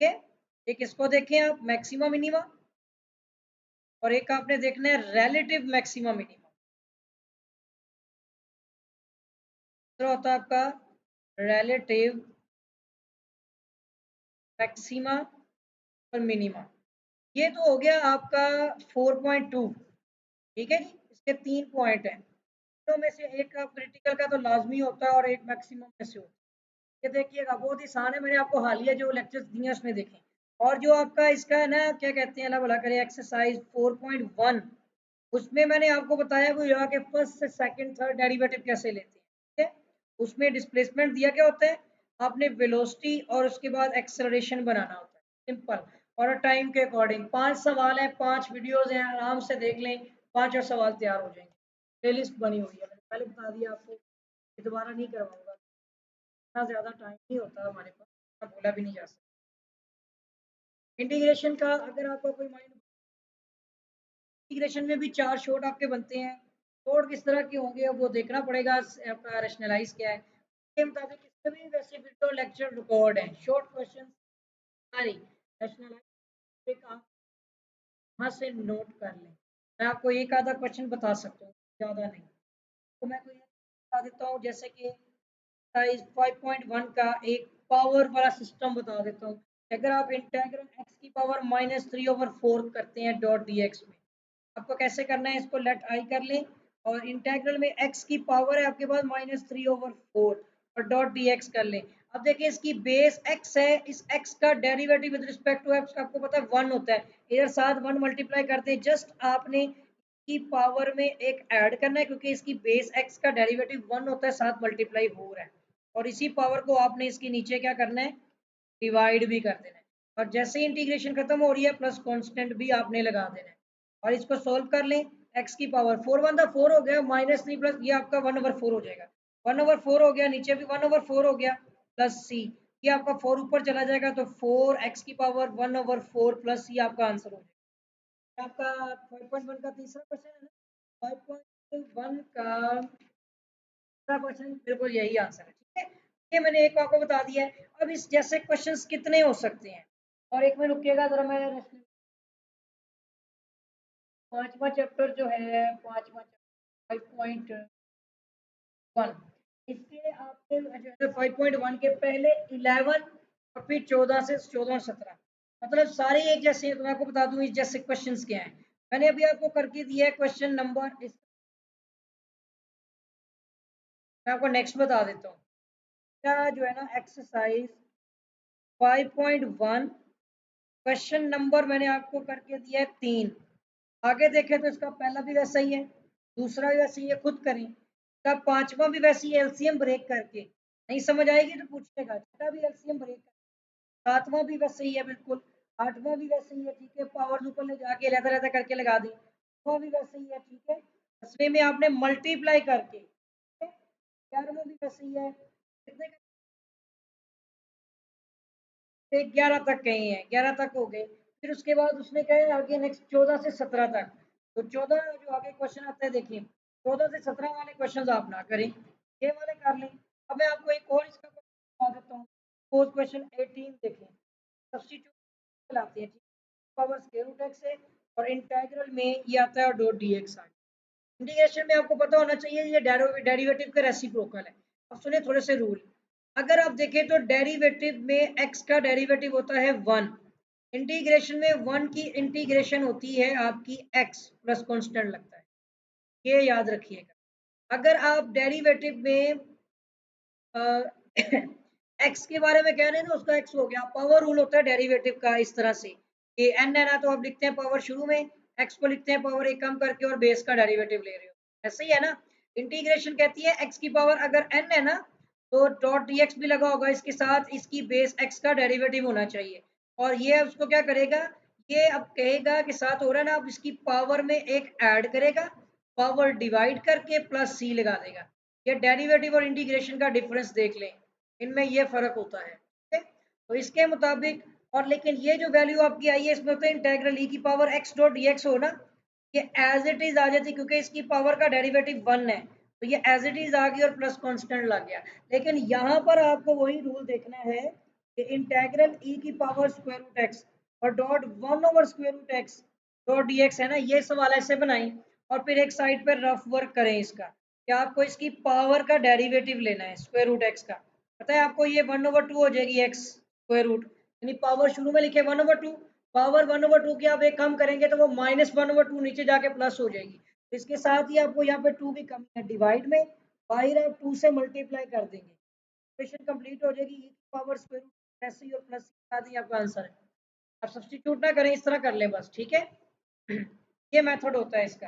ठीक है। एक इसको देखें आप मैक्सिमा मिनिमा, और एक आपने देखना है रिलेटिव मैक्सिमा मिनिमा। दूसरा होता है आपका रिलेटिव मैक्सिमा और मिनिमा। ये तो हो गया आपका 4.2, ठीक है जी। इसके 3 पॉइंट हैं, तो में से एक का क्रिटिकल का तो लाजमी होता है और एक मैक्सिमम में से होता है। ये देखिएगा बहुत ही आसान है, मैंने आपको हालिया जो लेक्चर्स दिए हैं उसमें देखें। और जो आपका इसका है ना, क्या कहते हैं, अल्लाह भला करे, एक्सरसाइज 4.1, उसमें मैंने आपको बताया वो यहाँ के फर्स्ट से सेकंड थर्ड डेरिवेटिव कैसे लेते हैं, ठीक है। उसमें डिस्प्लेसमेंट दिया क्या होता है, आपने वेलोसिटी और उसके बाद एक्सेलरेशन बनाना होता है, सिंपल। और टाइम के अकॉर्डिंग 5 सवाल है, 5 वीडियोस हैं, आराम से देख लें, 5 और सवाल तैयार हो जाएंगे। प्लेलिस्ट बनी हुई है, मैंने पहले बता दिया आपको, ये दोबारा नहीं करवाऊंगा, इतना ज़्यादा टाइम नहीं होता हमारे पास, इतना बोला भी नहीं जा सकता। इंटीग्रेशन का अगर आपका कोई माइंड, इंटीग्रेशन में भी 4 शॉट आपके बनते हैं। शॉट किस तरह के होंगे वो देखना पड़ेगा, आपका रैशनलाइज क्या है के मुताबिक। इसमें भी वैसे वीडियो लेक्चर रिकॉर्ड है, शॉर्ट क्वेश्चन सारी रैशनलाइज आप वहाँ से नोट कर लें। मैं आपको एक आधा क्वेश्चन बता सकता हूँ, ज़्यादा नहीं। तो मैं कोई बता देता हूँ, जैसे कि एक्सरसाइज 5.1 का एक पावर वाला सिस्टम बता देता हूँ। अगर आप इंटेग्रल x की पावर -3/4 करते हैं डॉट dx में, आपको कैसे करना है, इसको लेट आई कर लें, और इंटेग्रल में x की पावर है आपके पास -3/4 और डॉट dx कर लें। अब देखिए इसकी बेस x है, इस x का derivative with respect to x का आपको पता है 1 होता है, इधर साथ 1 मल्टीप्लाई करते हैं, जस्ट आपने की पावर में एक ऐड करना है, क्योंकि इसकी बेस x का डेरिवेटिव 1 होता है, साथ मल्टीप्लाई हो रहा है, और इसी पावर को आपने इसके नीचे क्या करना है, डिवाइड भी कर देना है। और जैसे ही इंटीग्रेशन खत्म हो रही है प्लस कांस्टेंट भी आपने लगा देना है, और इसको सोल्व कर लें। x की पावर 4 हो गया, -3 प्लस ये आपका 1/4 हो जाएगा, 1/4 हो गया, नीचे भी 1/4 हो गया, प्लस c, ये आपका 4 ऊपर चला जाएगा, तो 4x की पावर 1/4 प्लस ये आपका आंसर हो जाएगा। आपका 5.1 का तीसरा क्वेश्चन है ना, 5.1 का क्वेश्चन बिल्कुल यही आंसर है। ठीक है, ये मैंने एक आपको बता दिया है। अब इस जैसे क्वेश्चंस कितने हो सकते हैं, और एक में रुकिएगा जरा, मैं पांचवा चैप्टर जो है, पांचवा 5.1, इसके आपके जो है 5.1 के पहले 11 और फिर 14 से 14 और 17, मतलब सारे एक जैसे हैं। तो मैं आपको बता दूं इस जैसे क्वेश्चंस क्या हैं। मैंने अभी आपको करके दिया है क्वेश्चन नंबर, इस मैं आपको नेक्स्ट बता देता हूँ क्या जो है ना, एक्सरसाइज 5.1 क्वेश्चन नंबर मैंने आपको करके दिया है 3। आगे देखें तो इसका पहला भी वैसा ही है, दूसरा भी वैसे ही है, खुद करें। इसका पांचवा भी वैसे ही, एलसीएम ब्रेक करके, नहीं समझ आएगी तो पूछिएगा। छठा भी एलसीएम ब्रेक करके, सातवां भी वैसे ही है बिल्कुल, आठवां भी वैसे ही है। ठीक है, पावर ऊपर ले जाके लहदा लहदा करके लगा दी, नौवां भी वैसे ही है। ठीक है, 10वें में आपने मल्टीप्लाई करके, 11वां भी वैसे ही है। कितने 11 तक कहे हैं, 11 तक हो गए। फिर उसके बाद उसने कहे आगे नेक्स्ट 14 से 17 तक। तो 14 जो आगे क्वेश्चन आता है, देखिए 14 से 17 वाले क्वेश्चन आप ना करें, ये वाले कर लें। अब मैं आपको एक और इसका क्वेश्चन बता देता हूँ। फोर्थ क्वेश्चन 18 देखें, सब्स्टिट्यूट लाते हैं, पावर स्क्वायर रूट एक्स है, और इंटीग्रल में ये आता है डॉट डी एक्स। इंटीग्रेशन में आपको पता होना चाहिए ये डेरिवेटिव का रेसिप्रोकल है। अब सुनिए थोड़े से रूल। अगर आप देखें तो डेरिवेटिव में x का डेरिवेटिव होता है 1, इंटीग्रेशन में 1 की इंटीग्रेशन होती है आपकी x प्लस कांस्टेंट लगता है, ये याद रखिएगा। अगर आप डेरिवेटिव में x के बारे में कह रहे हैं ना, उसका x हो गया। पावर रूल होता है डेरिवेटिव का इस तरह से कि n है ना, तो आप लिखते हैं पावर शुरू में, x को लिखते हैं पावर एक कम करके, और बेस का डेरिवेटिव ले रहे हो, ऐसे ही है ना। इंटीग्रेशन कहती है x की पावर अगर n है ना, तो डॉट dx भी लगा होगा इसके साथ, इसकी बेस x का डेरिवेटिव होना चाहिए। और ये उसको क्या करेगा, ये अब कहेगा कि साथ हो रहा है ना, अब इसकी पावर में एक ऐड करेगा, पावर डिवाइड करके प्लस c लगा देगा। ये डेरिवेटिव और इंटीग्रेशन का डिफरेंस देख लें, इनमें ये फर्क होता है। ठीक है, तो इसके मुताबिक, और लेकिन ये जो वैल्यू आपकी आई है इसमें होता है इंटीग्रल ई की पावर x डॉट dx हो ना, ये एज इट इज आ जाती, क्योंकि इसकी पावर का डेरिवेटिव 1 है, तो ये एज इट इज आ गई और प्लस कांस्टेंट लग गया। लेकिन यहाँ पर आपको वही रूल देखना है कि इंटीग्रल ई की पावर स्क्वायर रूट एक्स और dot 1 over square root X dot dx है ना, ये सवाल ऐसे बनाई, और फिर एक साइड पर रफ वर्क करें इसका, कि आपको इसकी पावर का डेरिवेटिव लेना है स्क्वायर रूट एक्स का। पता है आपको ये 1/2 हो जाएगी एक्स स्क्वायर रूट, यानी पावर शुरू में लिखे 1/2, पावर 1/2 की आप एक कम करेंगे तो वो -1/2 नीचे जाके प्लस हो जाएगी। तो इसके साथ ही आपको यहाँ पे 2 भी कम है डिवाइड में, बाहर आप 2 से मल्टीप्लाई कर देंगे, इक्वेशन कंप्लीट हो जाएगी। ई की पावर स्क्वायर रूट ऐसे ही और प्लस के साथ ही आपका आंसर है। आप सब्स्टिट्यूट ना करें, इस तरह कर लें बस। ठीक है, ये मेथड होता है इसका।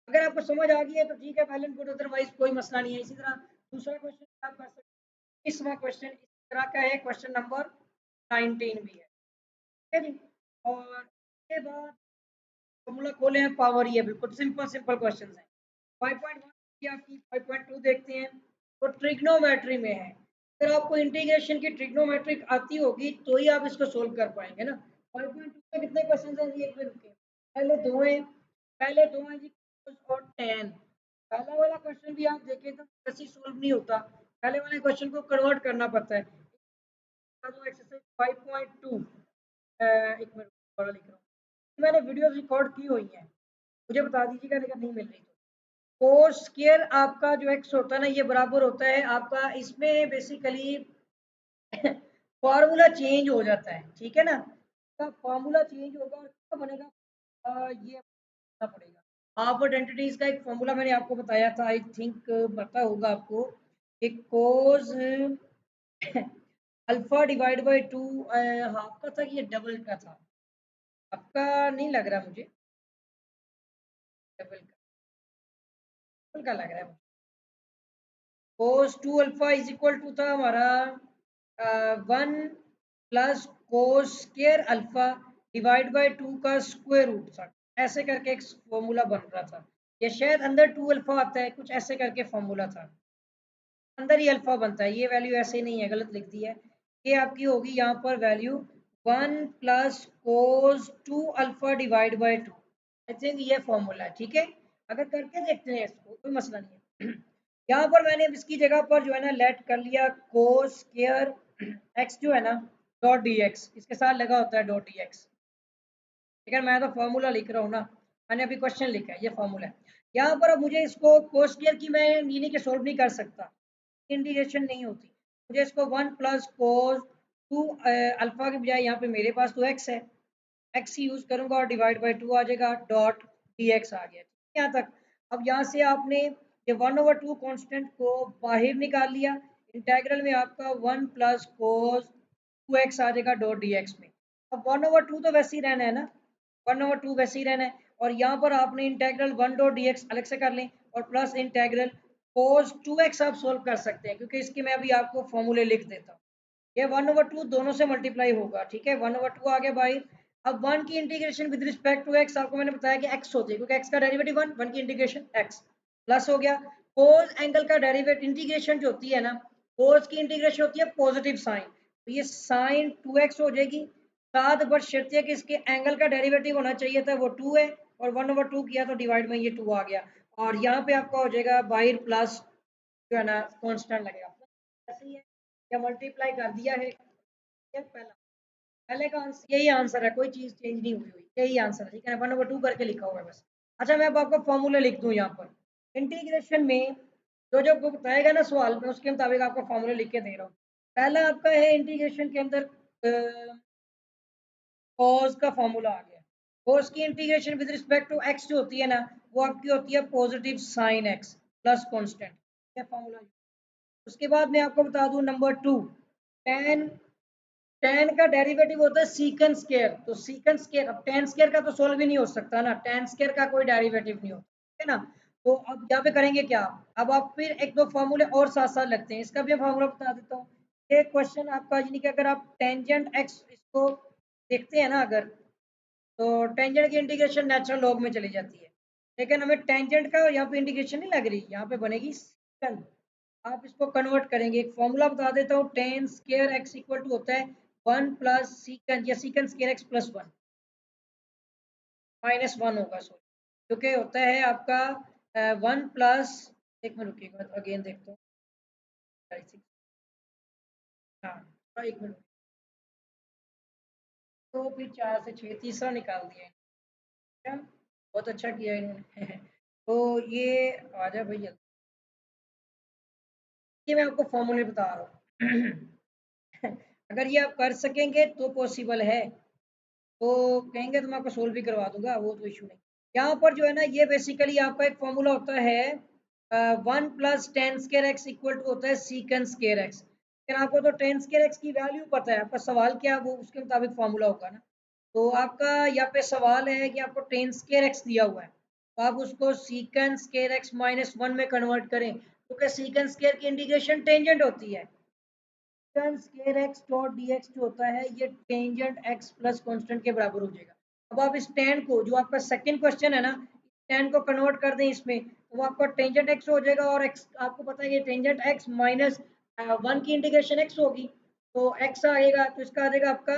अगर आपको समझ आ गई है तो ठीक है, वेल एंड गुड, अदरवाइज कोई मसला नहीं है। इसी तरह दूसरा क्वेश्चन आप कर सकते हैं। इसवा क्वेश्चन इस तरह का है, क्वेश्चन नंबर 19 भी है। ठीक है जी, और इसके बाद फॉर्मूला खोले हैं पावर, ये बिल्कुल सिंपल सिंपल क्वेश्चन है। 5.1 की आपकी 5.2 देखते हैं, तो ट्रिग्नोमेट्री में है। अगर आपको इंटीग्रेशन की ट्रिग्नोमेट्रिक आती होगी तो ही आप इसको सोल्व कर पाएंगे ना। 5.2 में कितने क्वेश्चन हैं जी, एक में रुके, पहले दो हैं, पहले दो हैं जी cos और tan। पहला वाला क्वेश्चन भी आप देखें तो ऐसे सोल्व नहीं होता, पहले वाले क्वेश्चन को कन्वर्ट करना पड़ता है। एक्सरसाइज 5.2, एक मिनट बड़ा लिख रहा हूँ, मैंने वीडियो रिकॉर्ड की हुई है, मुझे बता दीजिएगा अगर नहीं मिल रही तो। कोस स्क्वायर आपका जो एक्स होता है ना, ये बराबर होता है आपका, इसमें बेसिकली फॉर्मूला चेंज हो जाता है। ठीक है ना, इसका फॉर्मूला चेंज होगा और क्या बनेगा, ये पता पड़ेगा। हाफ आइडेंटिटीज का एक फॉर्मूला मैंने आपको बताया था, आई थिंक पता होगा आपको, एक cos alpha divide by 2 half का था कि ये डबल का था, आपका नहीं लग रहा मुझे, डबल का लग रहा है। कोस 2 अल्फा इज इक्वल टू था हमारा 1 plus cos square alpha divide by 2 का स्क्वायर रूट था, ऐसे करके एक फॉर्मूला बन रहा था। ये शायद अंदर 2 अल्फा आता है, कुछ ऐसे करके फॉर्मूला था, अंदर ही अल्फा बनता है। ये वैल्यू ऐसे नहीं है, गलत लिख दी है। ये आपकी होगी यहाँ पर value 1 plus cos 2 alpha divide by 2, I think ये फॉर्मूला है। ठीक है, अगर करके देखते हैं इसको, कोई मसला नहीं है। यहाँ पर मैंने अब इसकी जगह पर जो है ना लेट कर लिया कोस स्क्वायर एक्स जो है ना डॉट डी एक्स, इसके साथ लगा होता है डॉट डी एक्स। ठीक है, मैं तो फॉर्मूला लिख रहा हूँ ना, मैंने अभी क्वेश्चन लिखा है, ये फॉर्मूला है। यहाँ पर अब मुझे इसको कोस स्क्वायर की मैं मीनिंग के सोल्व नहीं कर सकता, इंटीग्रेशन नहीं होती। मुझे इसको one plus cos two alpha के बजाय यहाँ पे मेरे पास तो एक्स है, एक्स यूज करूंगा और डिवाइड बाई टू आ जाएगा, डॉट डी एक्स आ गया यहाँ तक। अब यहाँ से आपने ये वन ओवर टू कॉन्स्टेंट को बाहर निकाल लिया, इंटेग्रल में आपका one plus cos two X आ जाएगा डॉट डी एक्स में। अब वन ओवर टू तो वैसे ही रहना है ना, वन ओवर टू वैसे ही रहना है, और यहाँ पर आपने integral one dot D X अलग से कर लें और plus integral cos two X आप सोल्व कर सकते हैं, क्योंकि इसकी मैं अभी आपको फॉर्मूले लिख देता हूँ। ये वन ओवर टू दोनों से मल्टीप्लाई होगा, ठीक है, वन ओवर टू आ गया बाई। अब वन की integration with respect to X आपको मैंने बताया कि एक्स होती है, क्योंकि एक्स का डेरिवेटिव वन, वन की इंटीग्रेशन एक्स प्लस हो गया। कोस एंगल का डेरिवेटिव इंटीग्रेशन जो होती है ना, कोस की इंटीग्रेशन होती है पॉजिटिव साइन, तो ये साइन टू एक्स हो जाएगी। साथ बट शर्त है कि इसके एंगल का डेरिवेटिव होना चाहिए था, वो टू है, और वन ओवर टू किया तो डिवाइड में ये टू आ गया, और यहाँ पे आपका हो जाएगा बाई प्लस जो है ना कॉन्स्टेंट लगेगा, ऐसे ही है, या मल्टीप्लाई कर दिया है। ये पहला, पहले का आंसर यही आंसर है, कोई चीज चेंज नहीं हुई हुई, यही आंसर है, ठीक है, वन ओवर टू करके लिखा हुआ है बस। अच्छा, मैं अब आपको फॉर्मूला लिख दूं यहाँ पर, इंटीग्रेशन में जो जो बताएगा ना सवाल में उसके मुताबिक आपको फॉर्मूला लिख के दे रहा हूँ। पहला आपका है इंटीग्रेशन के अंदर कॉस का फॉर्मूला आ गया, कॉस की integration with respect to X जो होती है ना, वो आपकी होती है positive sine X plus constant, ये फॉर्मूला। उसके बाद मैं आपको बता दूं नंबर टू, टेन, टेन का डेरिवेटिव होता है सीकन स्केयर, तो सीकन स्केयर, अब टेन स्केयर का तो सोल्व ही नहीं हो सकता ना, टेन स्केयर का कोई डेरिवेटिव नहीं होता, ठीक है ना। तो अब यहाँ पे करेंगे क्या, अब आप फिर एक दो फॉर्मूले और साथ साथ लगते हैं, इसका भी फॉर्मूला बता देता हूँ। ये क्वेश्चन आपका यानी कि अगर आप टेंजेंट एक्स इसको देखते हैं ना अगर, तो टेंजेंट की इंटीग्रेशन नेचुरल लॉग में चली जाती है, लेकिन हमें टेंजेंट का यहाँ पे इंटीग्रेशन नहीं लग रही, यहाँ पे बनेगी सीकन। आप इसको कन्वर्ट करेंगे, एक फॉर्मूला बता देता हूँ, tan square X equal to होता है वन प्लस सीकन या secant square X plus one, minus one होगा सॉरी, क्योंकि होता है आपका वन प्लस, एक मिनट रुकिएगा अगेन देखता हूँ, हाँ हाँ, एक मिनट, तो फिर चार से छः तीसरा निकाल दिया है। क्या, बहुत अच्छा किया इन्होंने तो ये आ जाए भैया, ये मैं आपको फॉर्मूले बता रहा हूँ अगर ये आप कर सकेंगे तो पॉसिबल है, तो कहेंगे तो मैं आपको सोल्व भी करवा दूंगा, वो तो इशू नहीं। यहाँ पर जो है ना, ये बेसिकली आपका एक फॉर्मूला होता है one plus tan square X equal to होता है सीकन स्केयर एक्स, लेकिन आपको तो टेन स्केयर एक्स की वैल्यू पता है, आपका सवाल क्या है वो उसके मुताबिक फॉर्मूला होगा ना। तो आपका यहाँ पे सवाल है कि आपको टेन स्केयर एक्स दिया हुआ है, तो आप उसको सीकन स्केयर एक्स माइनस वन में कन्वर्ट करें, क्योंकि सीकन स्केयर की इंटीग्रेशन टेंजेंट होती है, tan square x dot dx जो होता है ये टेंजेंट x प्लस कांस्टेंट के बराबर हो जाएगा। अब आप इस tan को, जो आपका सेकंड क्वेश्चन है ना, tan को कन्वर्ट कर दें इसमें, तो वो आपका टेंजेंट x हो जाएगा, और x आपको पता है ये टेंजेंट x माइनस वन की इंटीग्रेशन x होगी, तो x आएगा, तो इसका आ जाएगा आपका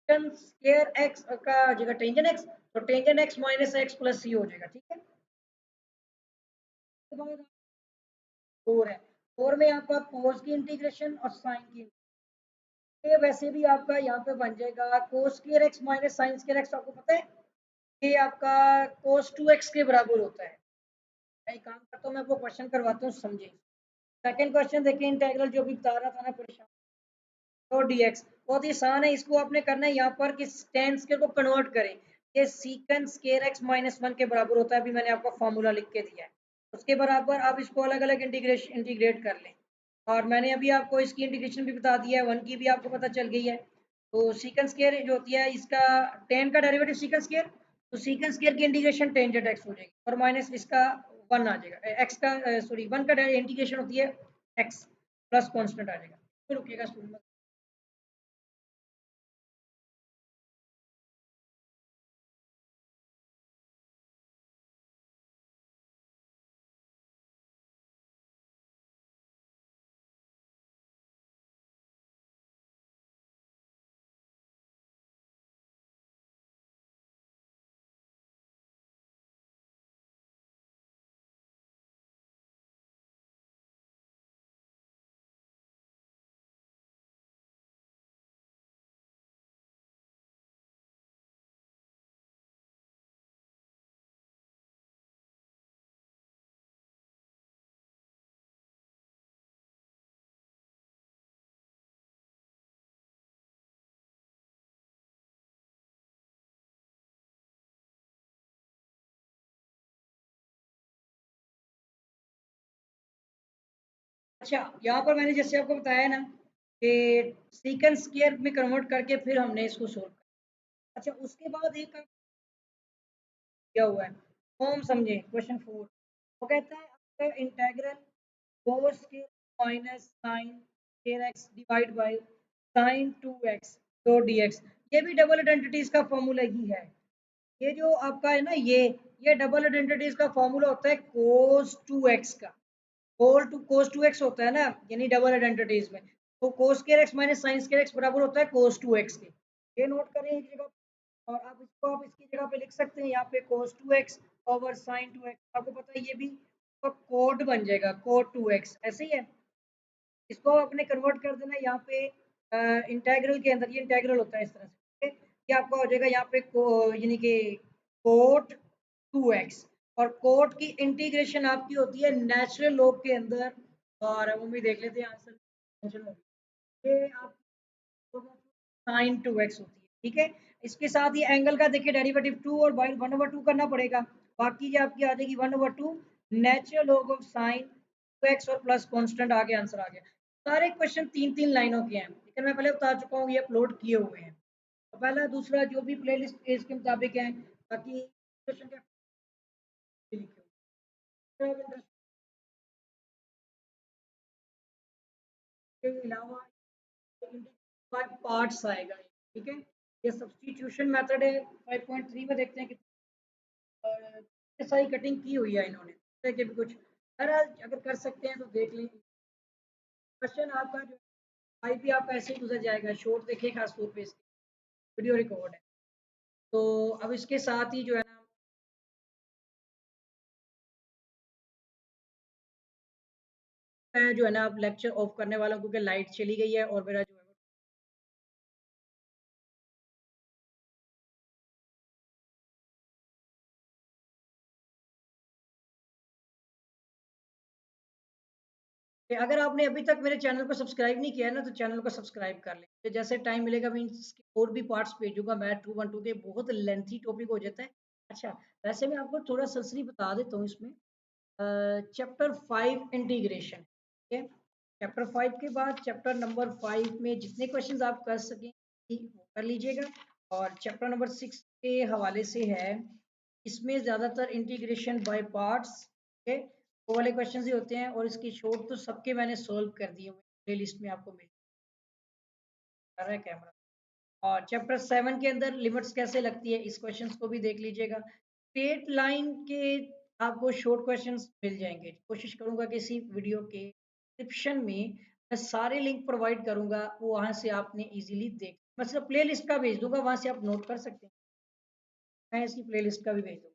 tan स्क्वायर x का आ जाएगा टेंजेंट x, तो tangent x minus x plus c हो जाएगा, ठीक है। उसके बाद फोर है, फोर में आपका कोस की इंटीग्रेशन और साइन की, ये वैसे भी आपका यहाँ पे बन जाएगा cos square x minus sine square x, आपको पता है ये आपका कोस टू एक्स के बराबर होता है। मैं एक काम करता हूँ, मैं आपको क्वेश्चन करवाता हूँ समझे। सेकंड क्वेश्चन देखिए, इंटेग्रल जो भी बता रहा था ना परेशान, तो डीएक्स बहुत ही आसान है, इसको आपने करना है यहाँ पर कि टेन स्क्वायर को कन्वर्ट करें, ये सीकन स्क्वायर एक्स माइनस वन के बराबर होता है, अभी मैंने आपको फॉर्मूला लिख के दिया है, उसके बराबर आप इसको अलग अलग इंटीग्रेट कर लें, और मैंने अभी आपको इसकी इंटीग्रेशन भी बता दिया है, वन की भी आपको पता चल गई है। तो सीकन स्क्वायर जो होती है इसका टेन का डेरिवेटिव सीकन स्क्वायर, तो सीकन स्क्वायर की इंटीग्रेशन टेन जेड एक्स हो जाएगी, और माइनस इसका वन आ जाएगा, एक्स का सॉरी वन का इंटीग्रेशन होती है एक्स प्लस कॉन्स्टेंट आ जाएगा। तो रुकिएगा स्टूडेंट। अच्छा, यहाँ पर मैंने जैसे आपको बताया ना कि सीकेंड स्क्वायर में कन्वर्ट करके फिर हमने इसको सोल्व किया। अच्छा, उसके बाद एक क्या हुआ है, फॉर्म समझे क्वेश्चन 4। वो कहता है आपका integral cos square minus sine square x divide by sine 2x तो dx। ये भी डबल आइडेंटिटीज का फॉर्मूला ही है। ये जो आपका है ना, ये डबल आइडेंटिटीज का फॉर्मूला होता है cos 2x का। cos 2x होता है ना, यानी डबल आइडेंटिटीज में। तो cos square x minus sine square x बराबर होता है cos 2x के। ये नोट करें एक जगह, और आप इसकी जगह पे लिख सकते हैं यहाँ पे cos 2x over sin 2x। आपको पता है ये भी कोड बन जाएगा, cot 2x ऐसे ही है। इसको आपने कन्वर्ट कर देना यहाँ पे इंटेग्रल के अंदर। ये इंटेग्रल होता है इस तरह से, ठीक है। ये आपका हो जाएगा यहाँ पे यानी कि कोट 2x। और कोट की इंटीग्रेशन आपकी होती है नेचुरल लॉग के अंदर। और हम भी देख लेते हैं आंसर। ये आप साइन 2x होती है, ठीक है। इसके साथ ही एंगल का देखिए डेरिवेटिव 2 और बाई 1/2 करना पड़ेगा। बाकी ये आपकी आ जाएगी 1/2 natural log of sine 2x और प्लस कांस्टेंट। आगे आंसर आ गया। सारे क्वेश्चन 3-3 लाइनों के हैं, लेकिन मैं पहले बता चुका हूँ ये अपलोड किए हुए हैं। तो पहला दूसरा जो भी प्लेलिस्ट इसके मुताबिक है। बाकी क्वेश्चन के अलावा पार्ट्स आएगा, ठीक है। ये सब्स्टिट्यूशन मेथड है। 5.3 में देखते हैं कि सारी कटिंग की हुई है इन्होंने, कि भी कुछ अगर कर सकते हैं तो देख लें। क्वेश्चन आपका जो भाई भी आपका ऐसे ही गुजर जाएगा, शॉर्ट देखिए खास तौर पे इसकी वीडियो रिकॉर्ड है। तो अब इसके साथ ही जो है ना, मैं जो है ना अब लेक्चर ऑफ करने वाला हूँ क्योंकि लाइट चली गई है और मेरा जो है कि अगर आपने अभी तक मेरे चैनल को सब्सक्राइब नहीं किया है ना, तो चैनल को सब्सक्राइब कर लें। तो जैसे टाइम मिलेगा मैं इसके और भी पार्ट्स भेजूंगा। मैथ 212 के बहुत लेंथी टॉपिक हो जाता है। अच्छा, वैसे मैं आपको थोड़ा सरसरी बता देता हूँ इसमें। चैप्टर 5 इंटीग्रेशन, ठीक है। चैप्टर 5 के बाद चैप्टर नंबर 5 में जितने क्वेश्चंस आप कर सकें वो कर लीजिएगा। और चैप्टर नंबर 6 के हवाले से है, इसमें ज़्यादातर इंटीग्रेशन बाय पार्ट्स, ठीक है, वो वाले क्वेश्चंस ही होते हैं। और इसकी शॉर्ट तो सबके मैंने सॉल्व कर दिए हुए, प्ले लिस्ट में आपको मिल रहा है कैमरा। और चैप्टर 7 के अंदर लिमिट्स कैसे लगती है, इस क्वेश्चंस को भी देख लीजिएगा। स्ट्रेट लाइन के आपको शॉर्ट क्वेश्चंस मिल जाएंगे। कोशिश करूंगा कि इसी वीडियो के डिस्क्रिप्शन में मैं सारे लिंक प्रोवाइड करूंगा, वो वहां से आपने इजीली देख, मैं सिर्फ प्ले लिस्ट का भेज दूंगा, वहां से आप नोट कर सकते हैं। मैं इसकी प्ले लिस्ट का भी भेज दूंगा।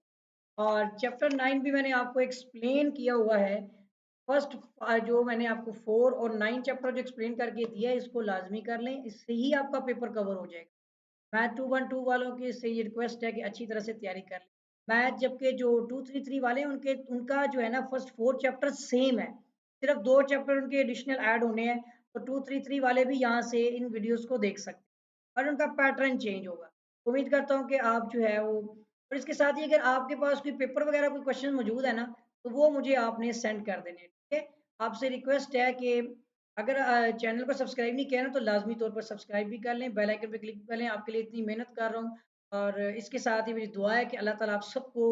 और चैप्टर 9 भी मैंने आपको एक्सप्लेन किया हुआ है। फर्स्ट जो मैंने आपको 4 और 9 चैप्टर जो एक्सप्लेन करके दिया है, इसको लाजमी कर लें, इससे ही आपका पेपर कवर हो जाएगा। मैथ 212 वालों की से ये रिक्वेस्ट है कि अच्छी तरह से तैयारी कर लें। मैथ जबकि जो 233 वाले हैं उनके उनका जो है ना फर्स्ट 4 चैप्टर सेम है, सिर्फ 2 चैप्टर उनके एडिशनल ऐड होने हैं। तो 233 वाले भी यहाँ से इन वीडियोस को देख सकते हैं और उनका पैटर्न चेंज होगा। उम्मीद करता हूँ कि आप जो है वो, और इसके साथ ही अगर आपके पास कोई पेपर वगैरह कोई क्वेश्चन मौजूद है ना, तो वो मुझे आपने सेंड कर देने, ठीक है। आपसे रिक्वेस्ट है कि अगर चैनल को सब्सक्राइब नहीं किया ना, तो लाजमी तौर पर सब्सक्राइब भी कर लें, बेल आइकन पे क्लिक कर लें। आपके लिए इतनी मेहनत कर रहा हूँ। और इसके साथ ही मेरी दुआ है कि अल्लाह ताला आप सबको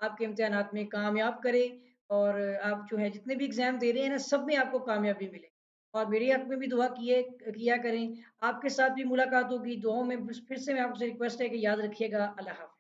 आपके इम्तिहानात में कामयाब करे। और आप जो है जितने भी एग्ज़ाम दे रहे हैं ना, सब में आपको कामयाबी मिले। और मेरे हक में भी दुआ किया करें। आपके साथ भी मुलाकात होगी दुआओं में। फिर से मैं आपसे रिक्वेस्ट है कि याद रखिएगा। अल्लाह हाफ़िज़।